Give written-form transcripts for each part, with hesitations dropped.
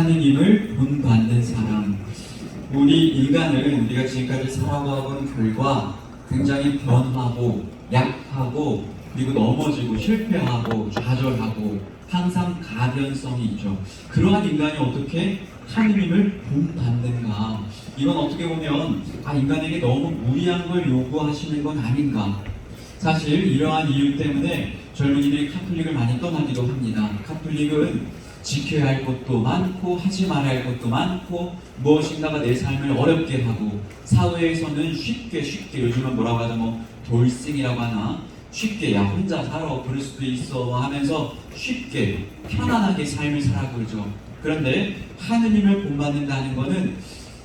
하느님을 본받는 사람. 우리 인간은 우리가 지금까지 살아가본 결과 굉장히 변하고 약하고 그리고 넘어지고 실패하고 좌절하고 항상 가변성이 있죠. 그러한 인간이 어떻게 하느님을 본받는가? 이건 어떻게 보면 인간에게 너무 무리한 걸 요구하시는 건 아닌가? 사실 이러한 이유 때문에 젊은이들이 카톨릭을 많이 떠나기도 합니다. 카톨릭은 지켜야 할 것도 많고 하지 말아야 할 것도 많고 무엇인가가 내 삶을 어렵게 하고 사회에서는 쉽게 요즘은 뭐라고 하자 돌싱이라고 하나 쉽게 야 혼자 살아 그럴 수도 있어 하면서 쉽게 편안하게 삶을 살아 그러죠. 그런데 하느님을 본받는다는 것은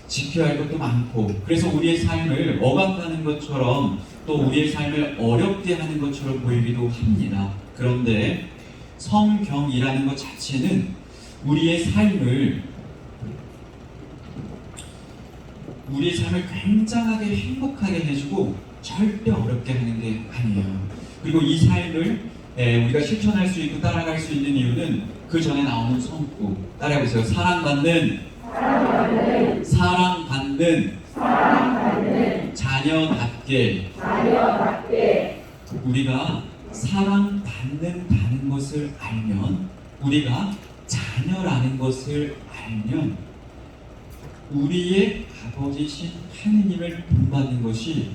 지켜야 할 것도 많고 그래서 우리의 삶을 억압하는 것처럼 또 우리의 삶을 어렵게 하는 것처럼 보이기도 합니다. 그런데 성경이라는 것 자체는 우리의 삶을 굉장하게 행복하게 해주고 절대 어렵게 하는 게 아니에요. 그리고 이 삶을 우리가 실천할 수 있고 따라갈 수 있는 이유는 그 전에 나오는 성구 따라해보세요. 사랑받는 자녀답게 우리가 사랑받는다는 것을 알면 우리가 자녀라는 것을 알면 우리의 아버지신 하느님을 본받는 것이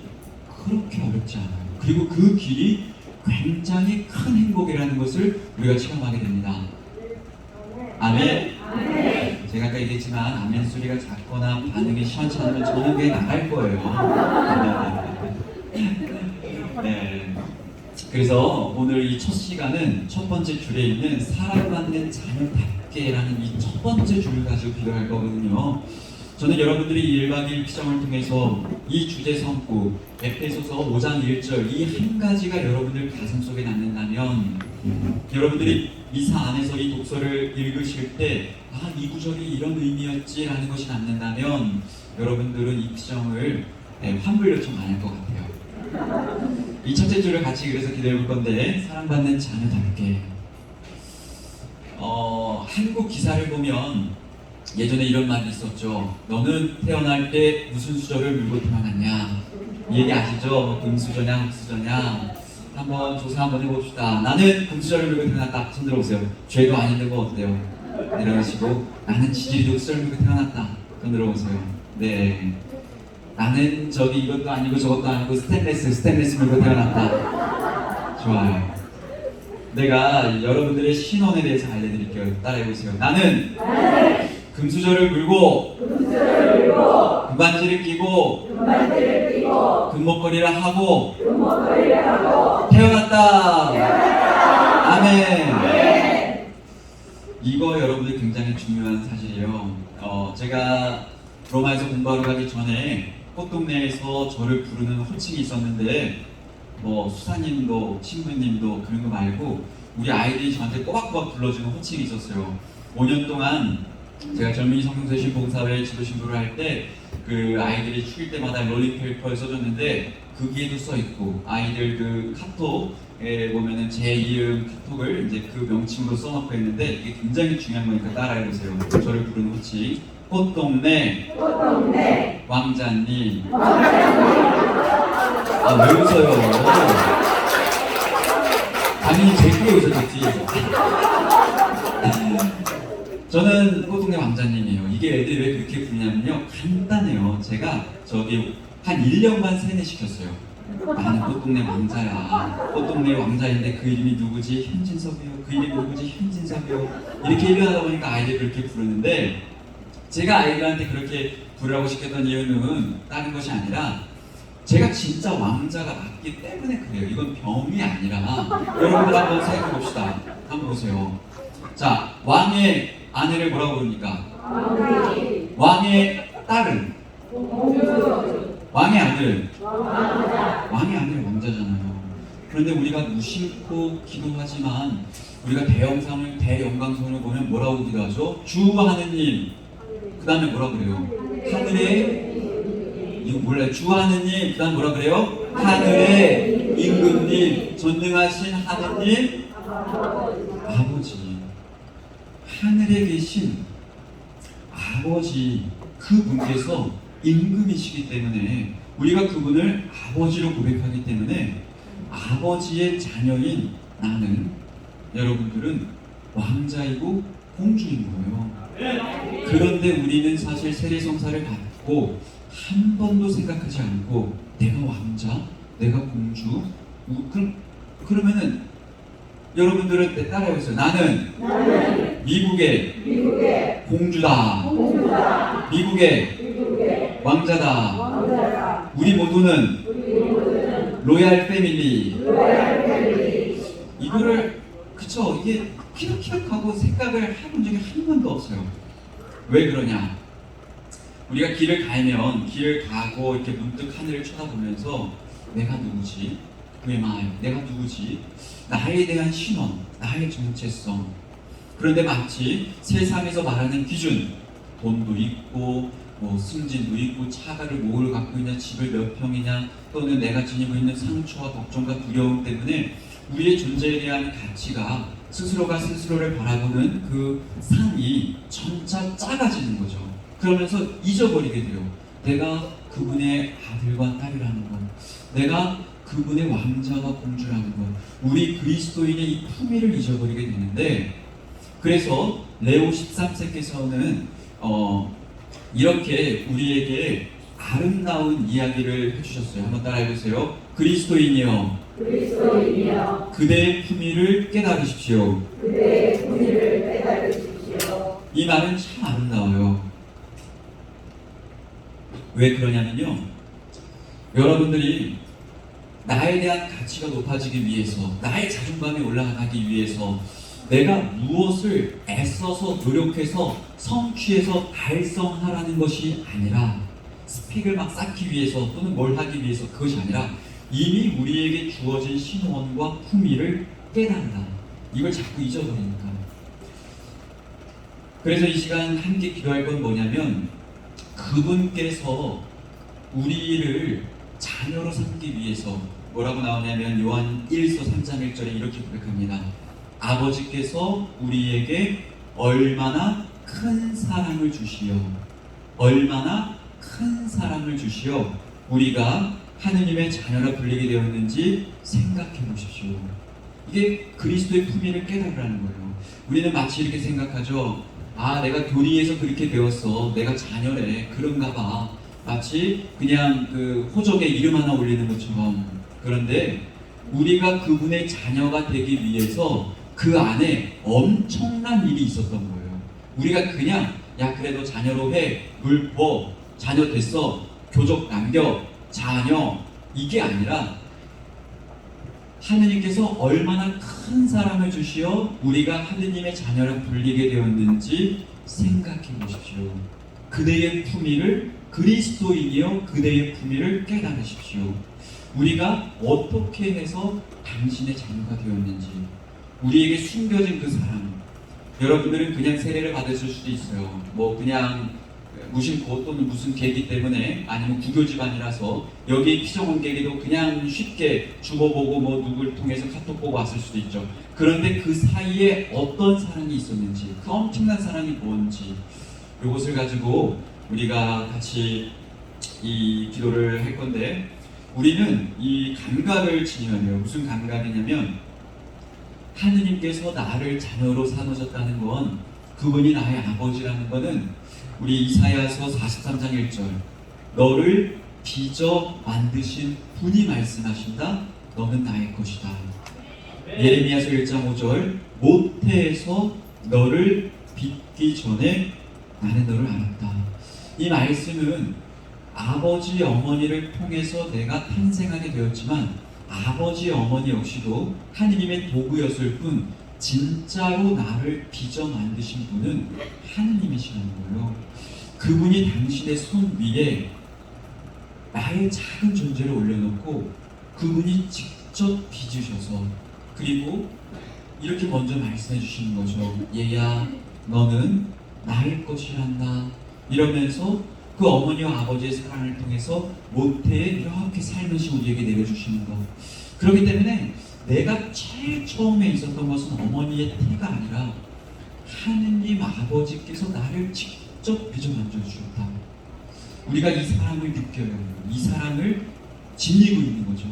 그렇게 어렵지 않아요. 그리고 그 길이 굉장히 큰 행복이라는 것을 우리가 체험하게 됩니다. 아멘. 제가 아까 얘기했지만 아멘 소리가 작거나 반응이 시원치 않으면 저는 그냥 나갈 거예요. 네. 그래서 오늘 이 첫 시간은 첫 번째 줄에 있는 사랑받는 자녀답게라는 이 첫 번째 줄을 가지고 기도할 거거든요. 저는 여러분들이 이 1박 2일 피정을 통해서 이 주제 성구 에베소서 5장 1절 이 한 가지가 여러분들 가슴 속에 남는다면 여러분들이 미사 안에서 이 독서를 읽으실 때 이 구절이 이런 의미였지라는 것이 남는다면 여러분들은 이 피정을 환불 요청 안 할 것 같아요. 이 첫째 줄을 같이 그래서 기도해 볼 건데 사랑받는 자녀답게 한국 기사를 보면 예전에 이런 말이 있었죠. 너는 태어날 때 무슨 수저를 물고 태어났냐? 이 얘기 아시죠? 금수저냐 흑수저냐? 한번 조사 한번 해봅시다. 나는 금수저를 물고 태어났다. 손 들어보세요. 죄도 아닌데 뭐 어때요? 이러시고 나는 지지리도 흑수저를 물고 태어났다. 손 들어보세요. 네. 나는 저기 이것도 아니고 저것도 아니고 스테인레스 물고 태어났다. 좋아요. 내가 여러분들의 신원에 대해서 알려드릴게요. 따라해보세요. 나는 금수저를 물고 금반지를 끼고 금목걸이를 하고 태어났다. 아멘. 이거 여러분들 굉장히 중요한 사실이에요. 제가 로마에서 공부하러 가기 전에 꽃동네에서 저를 부르는 호칭이 있었는데 수사님도 신부님도 그런 거 말고 우리 아이들이 저한테 꼬박꼬박 불러주는 호칭이 있었어요. 5년 동안 제가 젊은이 성경서 신봉사회 지도 신부를 할 때 그 아이들이 죽일 때마다 롤링페이퍼를 써줬는데 거기에도 써있고 아이들 그 카톡에 보면은 제 이름 카톡을 이제 그 명칭으로 써놓고 했는데 이게 굉장히 중요한 거니까 따라해보세요. 저를 부르는 호칭 꽃동네 왕자님. 왜 웃어요? 당연히 제게 웃었겠지. 저는 꽃동네 왕자님이에요. 이게 애들이 왜 그렇게 부르냐면요. 간단해요. 제가 저기 한 1년만 세뇌시켰어요. 나는 꽃동네 왕자야. 꽃동네 왕자인데 그 이름이 누구지? 현진섭이요. 그 이름이 누구지? 현진섭이요. 이렇게 1년 하다 보니까 아이들이 그렇게 부르는데 제가 아이들한테 그렇게 부르라고 시켰던 이유는 다른 것이 아니라 제가 진짜 왕자가 맞기 때문에 그래요. 이건 병이 아니라 여러분들 한번 생각해 봅시다. 한번 보세요. 자, 왕의 아내를 뭐라고 부릅니까? 왕의 딸은? 왕의 아들? 왕의 아들 왕자잖아요. 그런데 우리가 무심코 기도하지만 우리가 대영광성을 보면 뭐라고 기도하죠? 주 하느님. 그 다음에 뭐라 그래요? 하늘의 이거 몰라요. 주 하느님. 그 다음 뭐라 그래요? 하늘의 임금님. 전능하신 하느님 아버지. 하늘에 계신 아버지 그분께서 임금이시기 때문에 우리가 그분을 아버지로 고백하기 때문에 아버지의 자녀인 나는, 여러분들은 왕자이고 공주인 거예요. 그런데 우리는 사실 세례성사를 받고 한 번도 생각하지 않고 내가 왕자, 내가 공주, 그러면은 여러분들은 따라해보세요. 나는 미국의 공주다. 미국의 왕자다. 우리 모두는 로얄 패밀리. 이거를 그쵸, 이게 키득키득하고 생각을 해본 적이 한 번도 없어요. 왜 그러냐? 우리가 길을 가고 이렇게 문득 하늘을 쳐다보면서 내가 누구지? 내가 누구지? 나에 대한 신원, 나의 정체성. 그런데 마치 세상에서 말하는 기준, 돈도 있고 승진도 있고 차가를 뭐를 갖고 있냐, 집을 몇 평이냐, 또는 내가 지니고 있는 상처와 걱정과 두려움 때문에 우리의 존재에 대한 가치가 스스로가 스스로를 바라보는 그 산이 점차 작아지는 거죠. 그러면서 잊어버리게 돼요. 내가 그분의 아들과 딸이라는 것, 내가 그분의 왕자와 공주라는 것, 우리 그리스도인의 이 품위를 잊어버리게 되는데, 그래서 레오 13세께서는 이렇게 우리에게 아름다운 이야기를 해주셨어요. 한번 따라해보세요. 그리스도인이여, 그대의 품위를 깨달으십시오. 이 말은 참 아름다워요. 왜 그러냐면요, 여러분들이 나에 대한 가치가 높아지기 위해서, 나의 자존감이 올라가기 위해서 내가 무엇을 애써서 노력해서 성취해서 달성하라는 것이 아니라, 스픽을 막 쌓기 위해서 또는 뭘 하기 위해서, 그것이 아니라 이미 우리에게 주어진 신원과 품위를 깨달으라. 이걸 자꾸 잊어버리니까. 그래서 이 시간 함께 기도할 건 뭐냐면, 그분께서 우리를 자녀로 삼기 위해서 뭐라고 나오냐면 요한 1서 3장 1절에 이렇게 고백합니다. 아버지께서 우리에게 얼마나 큰 사랑을 주시어, 얼마나 큰 사랑을 주시어 우리가 하느님의 자녀라 불리게 되었는지 생각해 보십시오. 이게 그리스도의 품위를 깨달으라는 거예요. 우리는 마치 이렇게 생각하죠. 아, 내가 교리에서 그렇게 배웠어, 내가 자녀래, 그런가 봐. 마치 그냥 그 호적에 이름 하나 올리는 것처럼. 그런데 우리가 그분의 자녀가 되기 위해서 그 안에 엄청난 일이 있었던 거예요. 우리가 그냥 야 그래 너 자녀로 해, 물보, 자녀 됐어, 교적 남겨, 자녀, 이게 아니라 하느님께서 얼마나 큰 사랑을 주시어 우리가 하느님의 자녀라 불리게 되었는지 생각해 보십시오. 그대의 품위를, 그리스도인이여 그대의 품위를 깨달으십시오. 우리가 어떻게 해서 당신의 자녀가 되었는지, 우리에게 숨겨진 그 사랑. 여러분들은 그냥 세례를 받으실 수도 있어요. 그냥 무심코 또는 무슨 계기 때문에, 아니면 구교 집안이라서 여기 피정원계기도 그냥 쉽게 주고보고 누굴 통해서 카톡 보고 왔을 수도 있죠. 그런데 그 사이에 어떤 사랑이 있었는지, 그 엄청난 사랑이 뭔지, 이것을 가지고 우리가 같이 이 기도를 할 건데, 우리는 이 감각을 지녀야 돼요. 무슨 감각이냐면, 하느님께서 나를 자녀로 삼으셨다는 건, 그분이 나의 아버지라는 것은 우리 이사야서 43장 1절, 너를 빚어 만드신 분이 말씀하신다. 너는 나의 것이다. 예레미야서 1장 5절, 모태에서 너를 빚기 전에 나는 너를 알았다. 이 말씀은 아버지 어머니를 통해서 내가 탄생하게 되었지만, 아버지 어머니 역시도 하느님의 도구였을 뿐 진짜로 나를 빚어 만드신 분은 하느님이시라는 거예요. 그분이 당신의 손 위에 나의 작은 존재를 올려놓고 그분이 직접 빚으셔서, 그리고 이렇게 먼저 말씀해 주시는 거죠. 얘야 너는 나의 것이란다. 이러면서 그 어머니와 아버지의 사랑을 통해서 모태에 이렇게 살면서 우리에게 내려주시는 것. 그렇기 때문에 내가 제일 처음에 있었던 것은 어머니의 태가 아니라 하느님 아버지께서 나를 직접 직접 빚어 만져주셨다. 우리가 이 사랑을 느껴요. 이 사랑을 지니고 있는 거죠.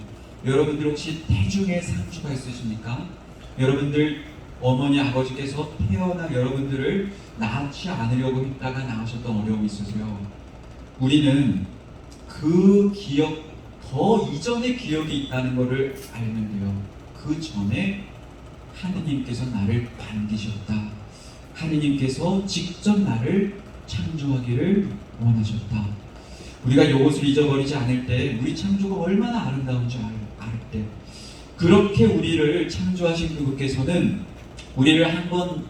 여러분들 혹시 태중의 상처가 있으십니까? 여러분들 어머니 아버지께서 태어나 여러분들을 낳지 않으려고 했다가 낳으셨던 어려움이 있으세요. 우리는 그 기억, 더 이전의 기억이 있다는 것을 알면 돼요. 그 전에 하느님께서 나를 반기셨다. 하느님께서 직접 나를 창조하기를 원하셨다. 우리가 이것을 잊어버리지 않을 때 우리 창조가 얼마나 아름다운지 알 때, 그렇게 우리를 창조하신 그분께서는 우리를 한번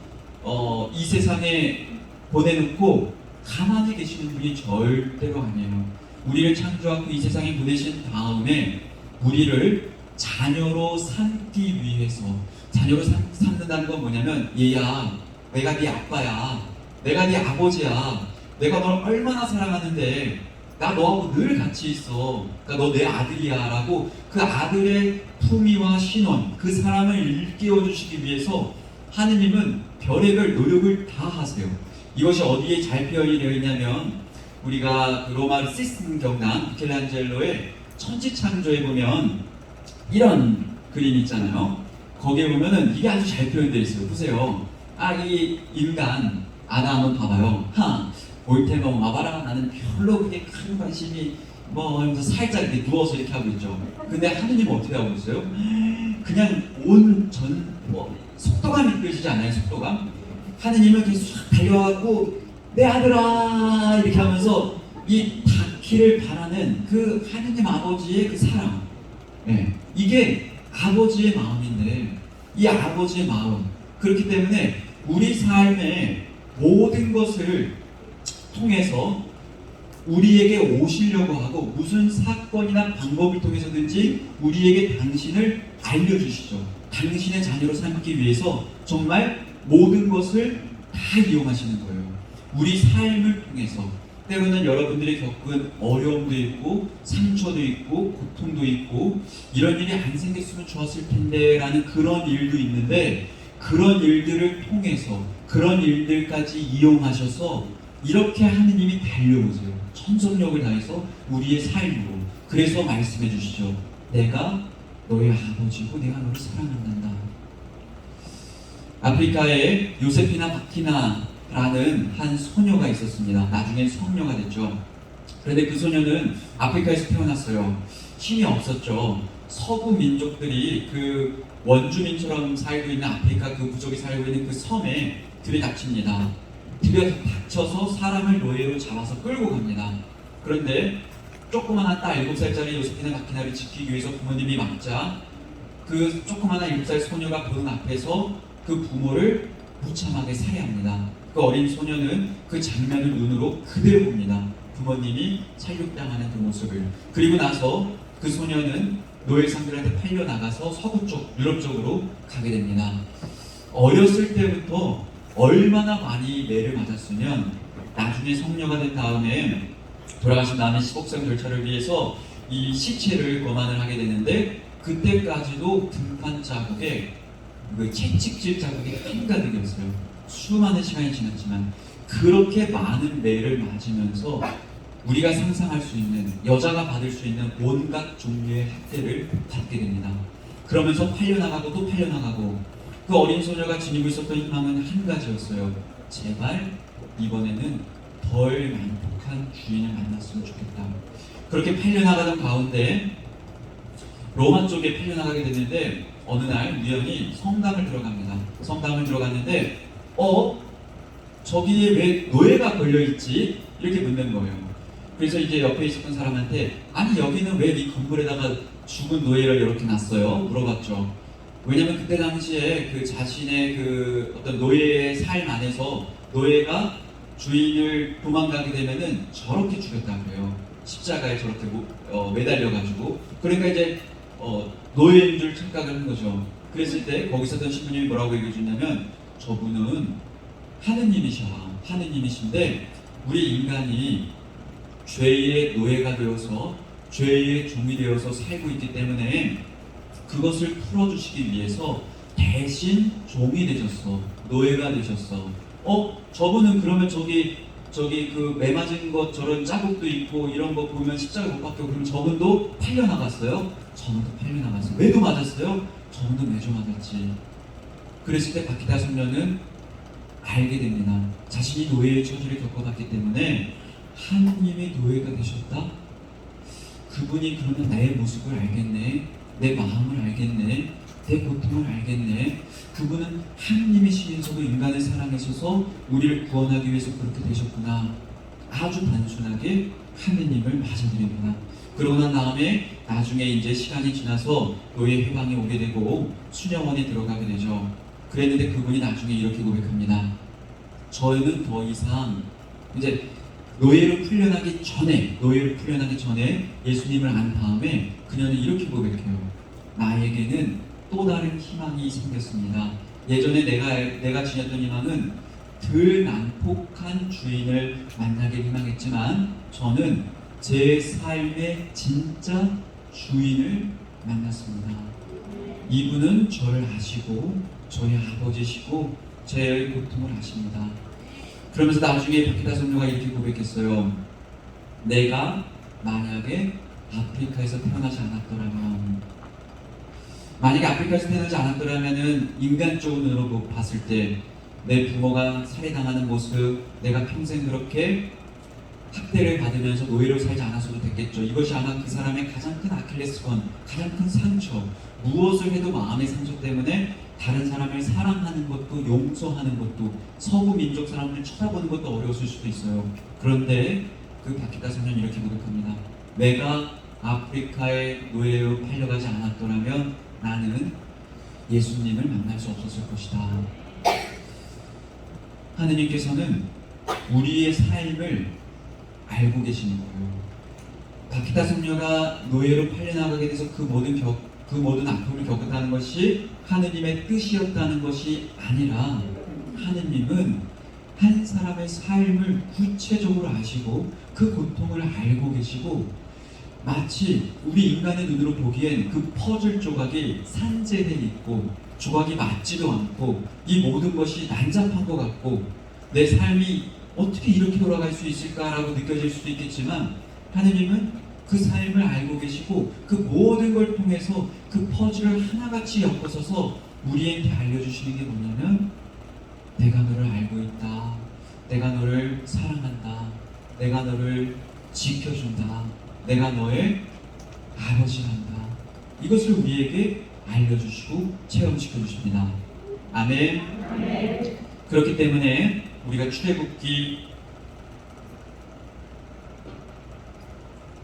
이 세상에 보내놓고 가만히 계시는 분이 절대로 아니에요. 우리를 창조하고 이 세상에 보내신 다음에 우리를 자녀로 삼기 위해서, 자녀로 삼는다는 건 뭐냐면, 얘야, 내가 네 아빠야, 내가 네 아버지야, 내가 널 얼마나 사랑하는데 나 너하고 늘 같이 있어, 그러니까 너 내 아들이야 라고 그 아들의 품위와 신원, 그 사랑을 일깨워 주시기 위해서 하느님은 별의별 노력을 다 하세요. 이것이 어디에 잘 표현이 되어 있냐면, 우리가 그 로마 시스템 경남 미켈란젤로의 천지창조에 보면 이런 그림 있잖아요. 거기에 보면은 이게 아주 잘 표현되어 있어요. 보세요. 이 인간 아나 한번 봐봐요. 올 테면 와봐라. 나는 별로 그게 큰 관심이 하면서 살짝 이렇게 누워서 이렇게 하고 있죠. 근데 하느님은 어떻게 하고 있어요? 그냥 속도가 미끄러지지 않아요? 속도가? 하느님은 계속 달려가고 내 아들아 이렇게 하면서 이 닿기를 바라는 그 하느님 아버지의 그 사랑, 이게 아버지의 마음인데, 이 아버지의 마음, 그렇기 때문에 우리 삶의 모든 것을 통해서 우리에게 오시려고 하고, 무슨 사건이나 방법을 통해서든지 우리에게 당신을 알려주시죠. 당신의 자녀로 삼기 위해서 정말 모든 것을 다 이용하시는 거예요. 우리 삶을 통해서. 때로는 여러분들이 겪은 어려움도 있고 상처도 있고 고통도 있고, 이런 일이 안 생겼으면 좋았을 텐데 라는 그런 일도 있는데, 그런 일들을 통해서 그런 일들까지 이용하셔서 이렇게 하느님이 달려오세요. 천성력을 다해서 우리의 삶으로. 그래서 말씀해 주시죠. 내가 너의 아버지고 내가 너를 사랑한단다. 아프리카에 요세피나 바키나라는 한 소녀가 있었습니다. 나중에 성녀가 됐죠. 그런데 그 소녀는 아프리카에서 태어났어요. 힘이 없었죠. 서구 민족들이 그 원주민처럼 살고 있는 아프리카 그 부족이 살고 있는 그 섬에 들이닥칩니다. 들이닥쳐서 사람을 노예로 잡아서 끌고 갑니다. 그런데 조그마한 딸 7살짜리 요세피나 바키나를 지키기 위해서 부모님이 막자, 그 조그마한 7살 소녀가 보는 앞에서 그 부모를 무참하게 살해합니다. 그 어린 소녀는 그 장면을 눈으로 그대로 봅니다. 부모님이 살육당하는 그 모습을. 그리고 나서 그 소녀는 노예 상들한테 팔려 나가서 서구 쪽, 유럽 쪽으로 가게 됩니다. 어렸을 때부터 얼마나 많이 매를 맞았으면 나중에 성녀가 된 다음에, 돌아가신 다음에 시복생 절차를 위해서 이 시체를 거만을 하게 되는데, 그때까지도 등판 자국에 그 채찍질 자국이 한가득이었어요. 수많은 시간이 지났지만 그렇게 많은 매를 맞으면서 우리가 상상할 수 있는, 여자가 받을 수 있는 온갖 종류의 학대를 받게 됩니다. 그러면서 팔려나가고 또 팔려나가고, 그 어린 소녀가 지니고 있었던 희망은 한 가지였어요. 제발 이번에는 덜 만복한 주인을 만났으면 좋겠다. 그렇게 팔려나가던 가운데 로마 쪽에 팔려나가게 됐는데, 어느 날 우연히 성당을 들어갑니다. 성당을 들어갔는데 저기에 왜 노예가 걸려있지? 이렇게 묻는 거예요. 그래서 이제 옆에 있었던 사람한테, 아니 여기는 왜 이 건물에다가 죽은 노예를 이렇게 놨어요? 물어봤죠. 왜냐면 그때 당시에 그 자신의 그 어떤 노예의 삶 안에서 노예가 주인을 도망가게 되면은 저렇게 죽였다 그래요. 십자가에 저렇게 매달려가지고. 그러니까 이제 노예인 줄 착각을 한 거죠. 그랬을 때 거기 있었던 신부님이 뭐라고 얘기해 주냐면, 저분은 하느님이신데 우리 인간이 죄의 노예가 되어서 죄의 종이 되어서 살고 있기 때문에 그것을 풀어주시기 위해서 대신 종이 되셨어. 노예가 되셨어. 저분은 그러면 저기 저기 그 매 맞은 것처럼 자국도 있고 이런 거 보면 십자가 못 박혀. 그럼 저분도 팔려 나갔어요. 저분도 팔려 나갔어요. 매도 맞았어요. 저분도 매주 맞았지. 그랬을 때 바퀴다 소녀는 알게 됩니다. 자신이 노예의 처지를 겪어봤기 때문에 하느님이 노예가 되셨다? 그분이 그러면 나의 모습을 알겠네, 내 마음을 알겠네, 내 고통을 알겠네. 그분은 하느님이시면서도 인간을 사랑하셔서 우리를 구원하기 위해서 그렇게 되셨구나. 아주 단순하게 하느님을 맞아들입니다. 그러고 난 다음에 나중에 이제 시간이 지나서 노예 해방이 오게 되고 수녀원에 들어가게 되죠. 그랬는데 그분이 나중에 이렇게 고백합니다. 저는 더 이상 이제 노예로 풀려나기 전에 예수님을 안 다음에 그녀는 이렇게 고백해요. 나에게는 또 다른 희망이 생겼습니다. 예전에 내가 지녔던 희망은 덜 난폭한 주인을 만나길 희망했지만 저는 제 삶의 진짜 주인을 만났습니다. 이분은 저를 아시고 저의 아버지시고 제 고통을 아십니다. 그러면서 나중에 바퀴다 선녀가 이렇게 고백했어요. 내가 만약에 아프리카에서 태어나지 않았더라면, 만약에 아프리카에서 태어나지 않았더라면은 인간적으로 봤을 때 내 부모가 살해당하는 모습, 내가 평생 그렇게 학대를 받으면서 노예로 살지 않았어도 됐겠죠. 이것이 아마 그 사람의 가장 큰 아킬레스건, 가장 큰 상처. 무엇을 해도 마음의 상처 때문에 다른 사람을 사랑하는 것도, 용서하는 것도, 서구 민족 사람을 쳐다보는 것도 어려웠을 수도 있어요. 그런데 그 바퀴다 소녀는 이렇게 고백합니다. 내가 아프리카의 노예로 팔려가지 않았더라면 나는 예수님을 만날 수 없었을 것이다. 하느님께서는 우리의 삶을 알고 계시는 거예요. 바퀴다 소녀가 노예로 팔려나가게 돼서 그 모든 아픔을 겪었다는 것이 하느님의 뜻이었다는 것이 아니라, 하느님은 한 사람의 삶을 구체적으로 아시고 그 고통을 알고 계시고, 마치 우리 인간의 눈으로 보기엔 그 퍼즐 조각이 산재돼 있고 조각이 맞지도 않고 이 모든 것이 난잡한 것 같고 내 삶이 어떻게 이렇게 돌아갈 수 있을까라고 느껴질 수도 있겠지만, 하느님은 그 삶을 알고 계시고 그 모든 걸 통해서 그 퍼즐을 하나같이 엮어서서 우리에게 알려주시는 게 뭐냐면, 내가 너를 알고 있다, 내가 너를 사랑한다, 내가 너를 지켜준다, 내가 너의 아버지란다. 이것을 우리에게 알려주시고 체험시켜 주십니다. 아멘. 아멘. 그렇기 때문에 우리가 출애굽기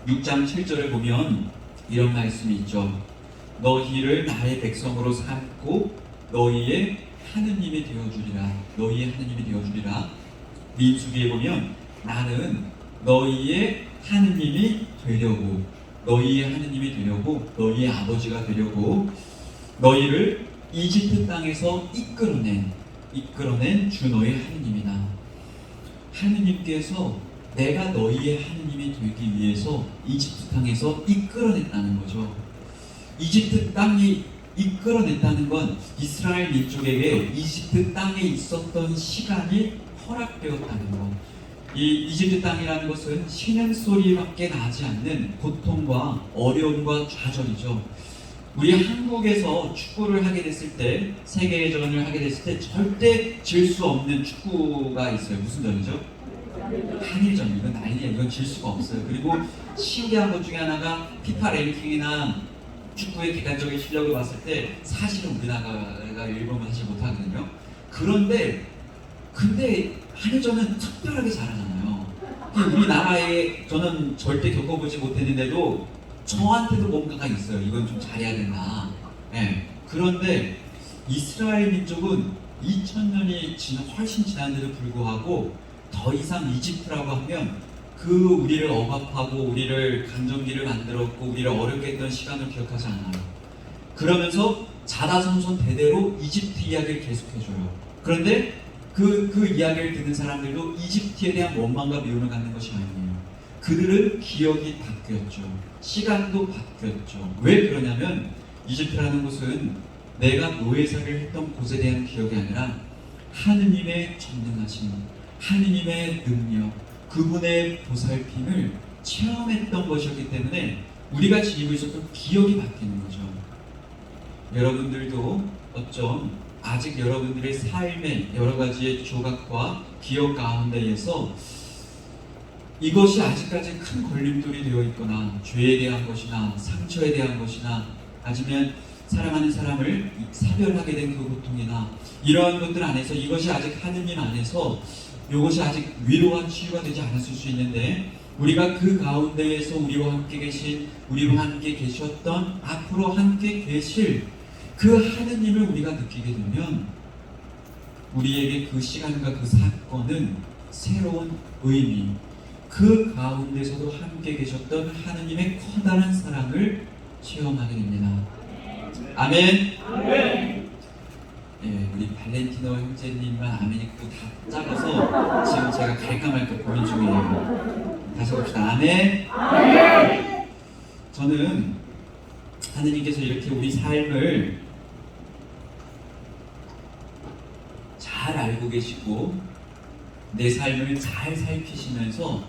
6장 7절을 보면 이런 말씀이 있죠. 너희를 나의 백성으로 삼고 너희의 하느님이 되어주리라. 너희의 하느님이 되어주리라. 민수기에 보면 나는 너희의 하느님이 되려고, 너희의 하느님이 되려고, 너희의 아버지가 되려고 너희를 이집트 땅에서 이끌어낸 주 너희 하느님이다. 하느님께서 내가 너희의 하느님이 되기 위해서 이집트 땅에서 이끌어냈다는 거죠. 이집트 땅이 이끌어냈다는 건 이스라엘 민족에게 이집트 땅에 있었던 시간이 허락되었다는 것. 이 이집트 땅이라는 것은 신음소리밖에 나지 않는 고통과 어려움과 좌절이죠. 우리 한국에서 축구를 하게 됐을 때, 세계전을 하게 됐을 때 절대 질 수 없는 축구가 있어요. 무슨 전이죠? 한일전. 이건 난리야. 이건 질 수가 없어요. 그리고 신기한 것 중에 하나가 피파 랭킹이나 축구의 객관적인 실력을 봤을 때 사실은 우리나라가 일본은 사실 못하거든요. 근데 한일전은 특별하게 잘하잖아요. 우리나라에 저는 절대 겪어보지 못했는데도 저한테도 뭔가가 있어요. 이건 좀 잘해야 된다. 네. 그런데 이스라엘 민족은 2000년이 훨씬 지났는데도 불구하고 더 이상 이집트라고 하면 그 우리를 억압하고 우리를 강점기를 만들었고 우리를 어렵게 했던 시간을 기억하지 않아요. 그러면서 자다손손 대대로 이집트 이야기를 계속해줘요. 그런데 그 이야기를 듣는 사람들도 이집트에 대한 원망과 미움을 갖는 것이 아니에요. 그들은 기억이 바뀌었죠. 시간도 바뀌었죠. 왜 그러냐면 이집트라는 곳은 내가 노예살이를 했던 곳에 대한 기억이 아니라 하느님의 전능하심, 하느님의 능력, 그분의 보살핌을 체험했던 것이었기 때문에 우리가 지니고 있었던 기억이 바뀌는 거죠. 여러분들도 어쩜 아직 여러분들의 삶의 여러 가지의 조각과 기억 가운데에서 이것이 아직까지 큰 걸림돌이 되어 있거나 죄에 대한 것이나 상처에 대한 것이나 아니면 사랑하는 사람을 사별하게 된 그 고통이나 이러한 것들 안에서 이것이 아직 하느님 안에서 이것이 아직 위로와 치유가 되지 않았을 수 있는데 우리가 그 가운데에서 우리와 함께 계신 우리와 함께 계셨던 앞으로 함께 계실 그 하느님을 우리가 느끼게 되면 우리에게 그 시간과 그 사건은 새로운 의미 그 가운데서도 함께 계셨던 하느님의 커다란 사랑을 체험하게 됩니다. 아멘. 아멘. 예, 우리 발렌티노 형제님만 아멘이 다 작아서 지금 제가 갈까 말까 고민 중이에요. 다시 봅시다. 아멘. 아멘. 저는 하느님께서 이렇게 우리 삶을 잘 알고 계시고 내 삶을 잘 살피시면서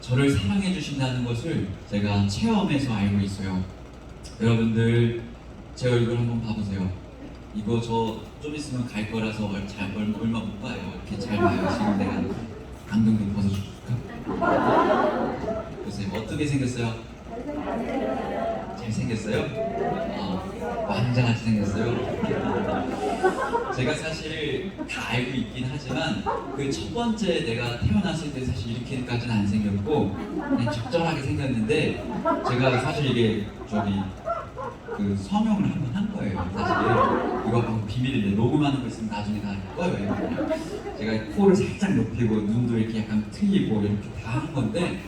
저를 사랑해 주신다는 것을 제가 체험해서 알고 있어요. 여러분들 제 얼굴 한번 봐보세요. 이거 저 좀 있으면 갈 거라서 얼마 못 봐요. 이렇게 잘 봐요. 지금 내가 안경 좀 벗어줄까? 보세요. 어떻게 생겼어요? 잘생겼어요? 완장같이 생겼어요? 제가 사실 다 알고 있긴 하지만 그 첫 번째 내가 태어났을 때 사실 이렇게까지는 안 생겼고 그냥 적절하게 생겼는데 제가 사실 이게 그 서명을 한번 한 거예요. 사실 이거 비밀인데 녹음하는 거 있으면 나중에 다 꺼요. 제가 코를 살짝 높이고 눈도 이렇게 약간 트이고 이렇게 다 한 건데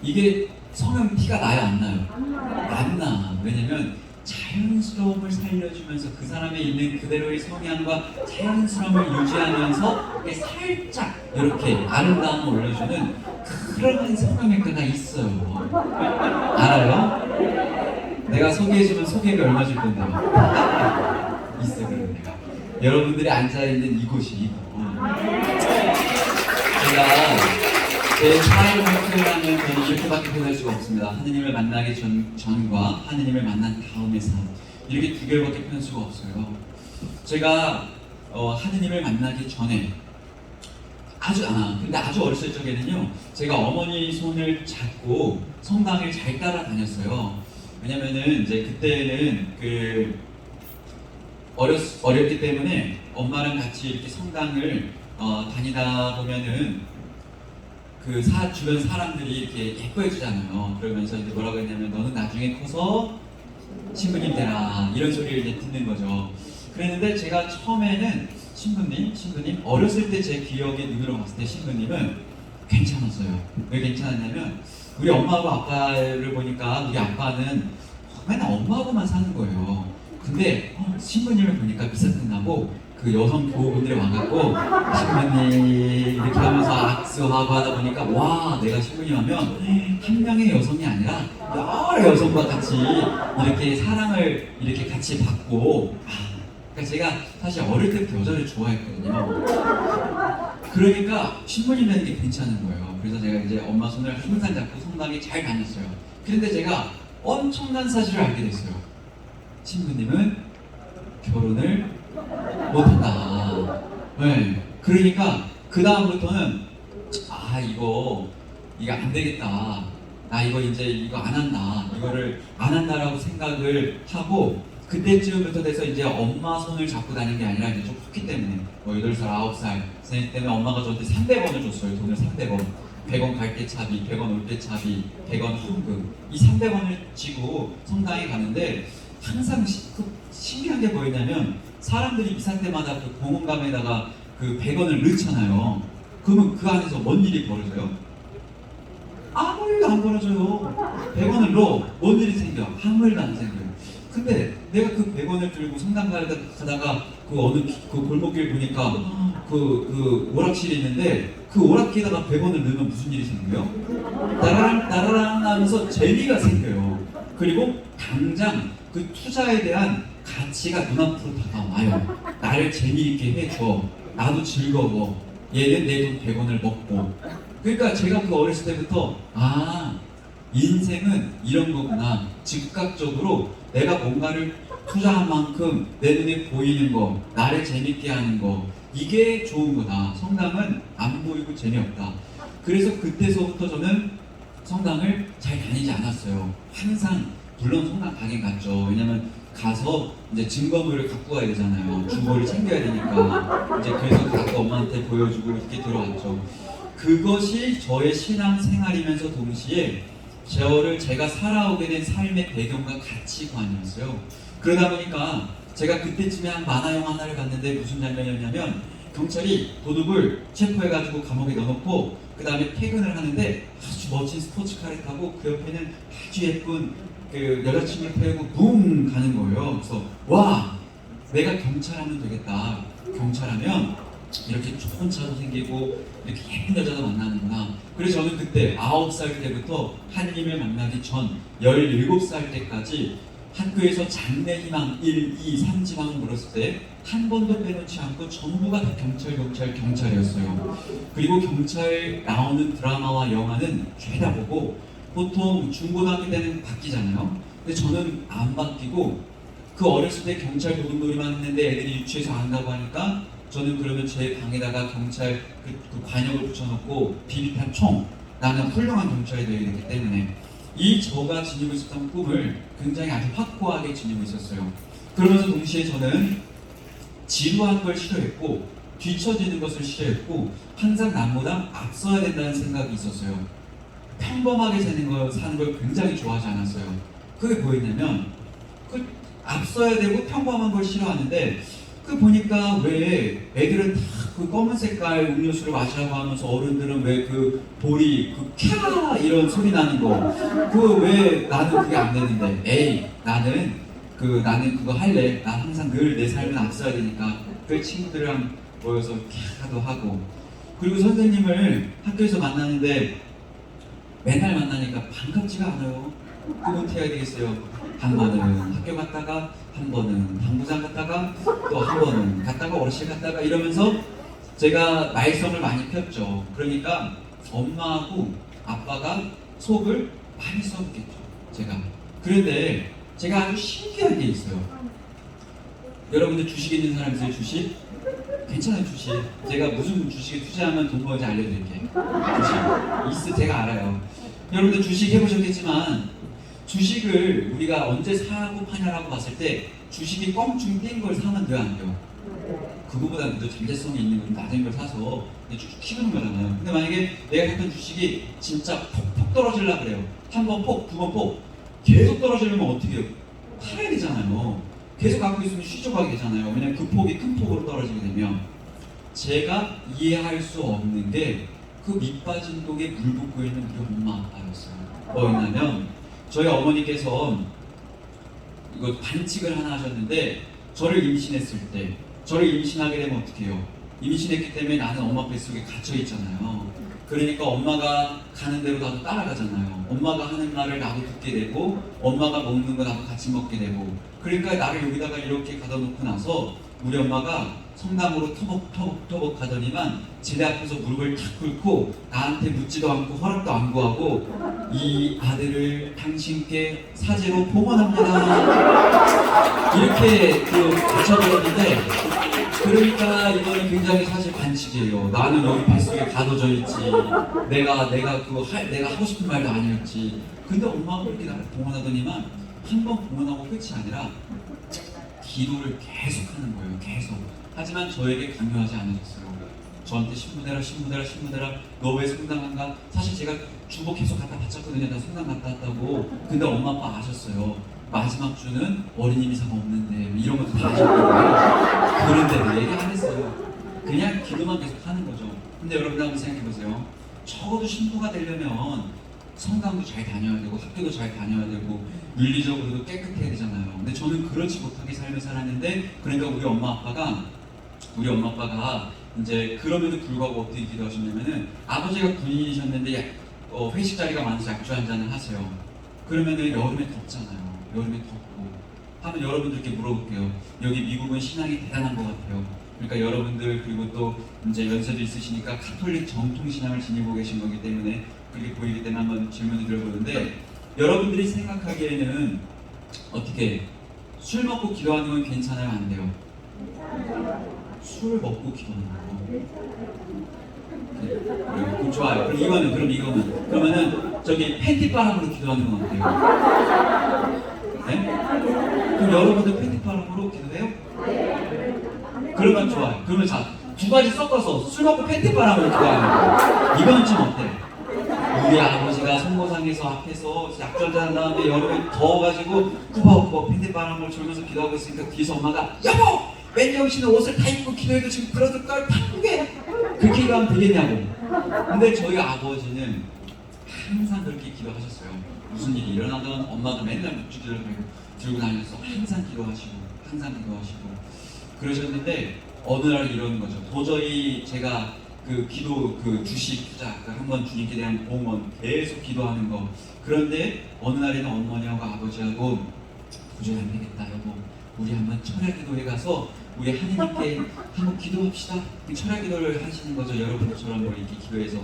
이게 성형 티가 나요 안 나요? 안 나. 왜냐면 자연스러움을 살려주면서 그 사람에 있는 그대로의 성향과 자연스러움을 유지하면서 살짝 이렇게 아름다움을 올려주는 그런 성형외과가 있어요. 알아요? 내가 소개해주면 소개비 얼마 줄 건데요? 있어 그런 데가. 여러분들이 앉아있는 이곳이 이거. 제가 제 삶을 표현하면 저는 이렇게밖에 표현할 수가 없습니다. 하느님을 만나기 전과 하느님을 만난 다음의 삶 이렇게 두 개밖에 표현할 수가 없어요. 제가 하느님을 만나기 전에 근데 아주 어렸을 적에는요 제가 어머니 손을 잡고 성당을 잘 따라다녔어요. 왜냐면은 이제 그때는 어렸기 때문에 엄마랑 같이 이렇게 성당을 다니다 보면은 주변 사람들이 이렇게 예뻐해 주잖아요. 그러면서 이제 뭐라고 했냐면 너는 나중에 커서 신부님 되라 이런 소리를 이제 듣는 거죠. 그랬는데 제가 처음에는 신부님 어렸을 때 제 기억의 눈으로 봤을 때 신부님은 괜찮았어요. 왜 괜찮았냐면 우리 엄마하고 아빠를 보니까 우리 아빠는 맨날 엄마하고만 사는 거예요. 근데 신부님을 보니까 미사 끝나고 그 여성 교우분들이 와갖고 신부님 이렇게 하면서 악수하고 하다 보니까 와 내가 신부님 하면 한 명의 여성이 아니라 여러 여성과 같이 이렇게 사랑을 이렇게 같이 받고 그러니까 제가 사실 어릴 때부터 여자를 좋아했거든요. 그러니까 신부님 되는 게 괜찮은 거예요. 그래서 제가 이제 엄마 손을 항상 잡고 성당에 잘 다녔어요. 그런데 제가 엄청난 사실을 알게 됐어요. 신부님은 결혼을 못한다. 네. 그러니까 그 다음부터는 이거 안 되겠다. 나 이거 이제 이거 안 한다. 이거를 안 한다라고 생각을 하고 그때쯤부터 돼서 이제 엄마 손을 잡고 다니는 게 아니라 이제 좀 컸기 때문에 8살, 9살 생일 때문에 엄마가 저한테 300원을 줬어요. 돈을 300원. 100원 갈 때 차비, 100원 올 때 차비, 100원 헌금. 이 300원을 지고 성당에 가는데 항상 신기한 게 뭐였냐면 사람들이 이사 때마다 그 공원감에다가 그 100원을 넣잖아요. 그러면 그 안에서 뭔 일이 벌어져요? 아무 일도 안 벌어져요. 100원을 넣어. 뭔 일이 생겨? 아무 일도 안 생겨요. 근데 내가 그 100원을 들고 성당 가다가 그 어느 그 골목길 보니까 그 오락실이 있는데 그 오락기에다가 100원을 넣으면 무슨 일이 생겨요? 따라랑 하면서 재미가 생겨요. 그리고 당장 그 투자에 대한 가치가 눈앞으로 다가와요. 나를 재미있게 해줘. 나도 즐거워. 얘는 내 돈 100원을 먹고. 그러니까 제가 그 어렸을 때부터 인생은 이런 거구나. 즉각적으로 내가 뭔가를 투자한 만큼 내 눈에 보이는 거, 나를 재밌게 하는 거, 이게 좋은 거다. 성당은 안 보이고 재미없다. 그래서 그때서부터 저는 성당을 잘 다니지 않았어요. 항상 물론 성당 가긴 갔죠. 왜냐면 가서 이제 증거물을 갖고 가야 되잖아요. 주보를 챙겨야 되니까. 이제 그래서 갖고 엄마한테 보여주고 이렇게 들어왔죠. 그것이 저의 신앙 생활이면서 동시에 제가 살아오게 된 삶의 배경과 가치관이었어요. 그러다 보니까 제가 그때쯤에 한 만화 영화 하나를 봤는데 무슨 장면이었냐면 경찰이 도둑을 체포해가지고 감옥에 넣어놓고 그 다음에 퇴근을 하는데 아주 멋진 스포츠카를 타고 그 옆에는 아주 예쁜 그 여자친구를 태우고 붕 가는 거예요. 그래서 와, 내가 경찰하면 되겠다. 경찰하면 이렇게 좋은 차도 생기고 이렇게 예쁜 여자도 만나는구나. 그래서 저는 그때 9살 때부터 하느님을 만나기 전 17살 때까지 학교에서 장래희망 1, 2, 3지망을 물었을 때 한 번도 빼놓지 않고 전부가 다 경찰이었어요. 그리고 경찰 나오는 드라마와 영화는 죄다 보고 보통 중고등학교 때는 바뀌잖아요. 근데 저는 안 바뀌고 그 어렸을 때 경찰 도둑놀이만 했는데 애들이 유치해서 안 가고 하니까 저는 그러면 제 방에다가 경찰 그 관역을 붙여놓고 비비탄 총, 나는 훌륭한 경찰이 되게 됐기 때문에 이 저가 지니고 있었던 꿈을 굉장히 아주 확고하게 지니고 있었어요. 그러면서 동시에 저는 지루한 걸 싫어했고 뒤처지는 것을 싫어했고 항상 남보다 앞서야 된다는 생각이 있었어요. 평범하게 사는 걸 굉장히 좋아하지 않았어요. 그게 뭐였냐면 앞서야 되고 평범한 걸 싫어하는데 그 보니까 왜 애들은 다 그 검은 색깔 음료수를 마시라고 하면서 어른들은 왜 그 보리 캬 이런 소리 나는 거 그 왜 나는 그게 안 되는데 에이 나는 그거 할래. 나 항상 늘 내 삶을 앞서야 되니까. 그 친구들이랑 모여서 캬도 하고 그리고 선생님을 학교에서 만나는데 맨날 만나니까 반갑지가 않아요. 그럼 어떻게 해야 되겠어요? 한 번은 학교 갔다가 한 번은 당구장 갔다가 또 한 번은 갔다가 어르신 갔다가 이러면서 제가 말썽을 많이 폈죠. 그러니까 엄마하고 아빠가 속을 많이 썩겠죠. 제가. 그런데 제가 아주 신기한 게 있어요. 여러분들 주식 있는 사람 있어요? 주식? 괜찮아요, 주식. 제가 무슨 주식에 투자하면 돈 버는지 알려드릴게요. 주식. 제가 알아요. 여러분들 주식 해보셨겠지만 주식을 우리가 언제 사고 파냐라고 봤을 때 주식이 껑충 뛴 걸 사면 돼요, 안 돼요? 그거보다 더 잠재성이 있는 건 낮은 걸 사서 쭉쭉 키우는 거잖아요. 근데 만약에 내가 샀던 주식이 진짜 폭 떨어지려고 그래요. 한 번 폭, 두 번 폭 계속 떨어지려면 어떻게 해요? 팔아야 되잖아요. 계속 갖고 있으면 쉬져가게 되잖아요. 왜냐면 그 폭이 큰 폭으로 떨어지게 되면 제가 이해할 수 없는 게 그 밑빠진 독에 물 붓고 있는 우리 엄마 아빠였어요. 뭐였냐면 저희 어머니께서 이거 반칙을 하나 하셨는데 저를 임신했을 때 저를 임신하게 되면 어떻게 해요? 임신했기 때문에 나는 엄마 뱃속에 갇혀 있잖아요. 그러니까 엄마가 가는 대로 나도 따라가잖아요. 엄마가 하는 말을 나도 듣게 되고 엄마가 먹는 거 나도 같이 먹게 되고 그러니까 나를 여기다가 이렇게 가둬 놓고 나서 우리 엄마가 성당으로 터벅터벅 가더니만 제 앞에서 무릎을 탁 꿇고 나한테 묻지도 않고 허락도 안 구하고 이 아들을 당신께 사제로 봉헌합니다 이렇게 가르쳐드렸는데 그러니까 이거는 굉장히 사실 반칙이에요. 나는 여기 뱃속에 가둬져 있지. 내가 하고 싶은 말도 아니었지. 근데 엄마가 그렇게 나를 봉헌하더니만 한 번 봉헌하고 끝이 아니라 기도를 계속 하는 거예요. 계속. 하지만 저에게 강요하지 않으셨어요. 저한테 신부대라 너 왜 성당 안 가? 사실 제가 주보 계속 갖다 바쳤거든요. 나 성당 갔다 왔다고. 근데 엄마 아빠 아셨어요. 마지막 주는 어린이 미사가 없는데 이런 것도 다 아셨거든요. 그런데 얘기 안 했어요. 그냥 기도만 계속 하는 거죠. 근데 여러분 한번 생각해보세요. 적어도 신부가 되려면 성당도 잘 다녀야 되고 학교도 잘 다녀야 되고 윤리적으로도 깨끗해야 되잖아요. 근데 저는 그렇지 못하게 삶을 살았는데 그러니까 우리 엄마 아빠가 이제 그럼에도 불구하고 어떻게 기도하셨냐면은 아버지가 군인이셨는데 회식 자리가 많아서 약주 한 잔을 하세요. 그러면은 여름에 덥잖아요. 여름에 덥고 하면 여러분들께 물어볼게요. 여기 미국은 신앙이 대단한 것 같아요. 그러니까 여러분들 그리고 또 이제 연세도 있으시니까 가톨릭 정통 신앙을 지니고 계신 거기 때문에 그렇게 보이기 때문에 한번 질문을 드려보는데 여러분들이 생각하기에는 어떻게 술 먹고 기도하는 건 괜찮아요? 안 돼요? 술 먹고 기도하는 거. 네, 그럼 좋아요. 그럼 이거는 그러면은 저기 팬티바람으로 기도하는 건 어때요? 네? 그럼 여러분들 팬티바람으로 기도해요? 그러면 좋아요. 그러면 자, 두 가지 섞어서 술 먹고 팬티바람으로 기도하는 거. 이건 좀 어때? 우리 아버지가 성모상에서 앞에서 약전자 한 다음에 여름에 더워가지고 꾸벅꾸벅 팬티바람을 졸면서 기도하고 있으니까 뒤에서 엄마가 여보! 웬 씨는 옷을 다 입고 기도해도 지금 그러들걸 바꾸게! 그렇게 기도하면 되겠냐고. 근데 저희 아버지는 항상 그렇게 기도하셨어요. 무슨 일이 일어나던 엄마도 맨날 묵주기를 들고 다니면서 항상 기도하시고 그러셨는데 어느 날 이러는 거죠. 도저히 제가 그 기도 그 주식 투자 한번 주님께 대한 봉헌 계속 기도하는 거. 그런데 어느 날에는 어머니하고 아버지하고 도저히 안 되겠다 여보, 우리 한번 철야 기도회 가서 우리 하느님께 한번 기도합시다. 철야 기도를 하시는 거죠. 여러분들처럼 이렇게 기도해서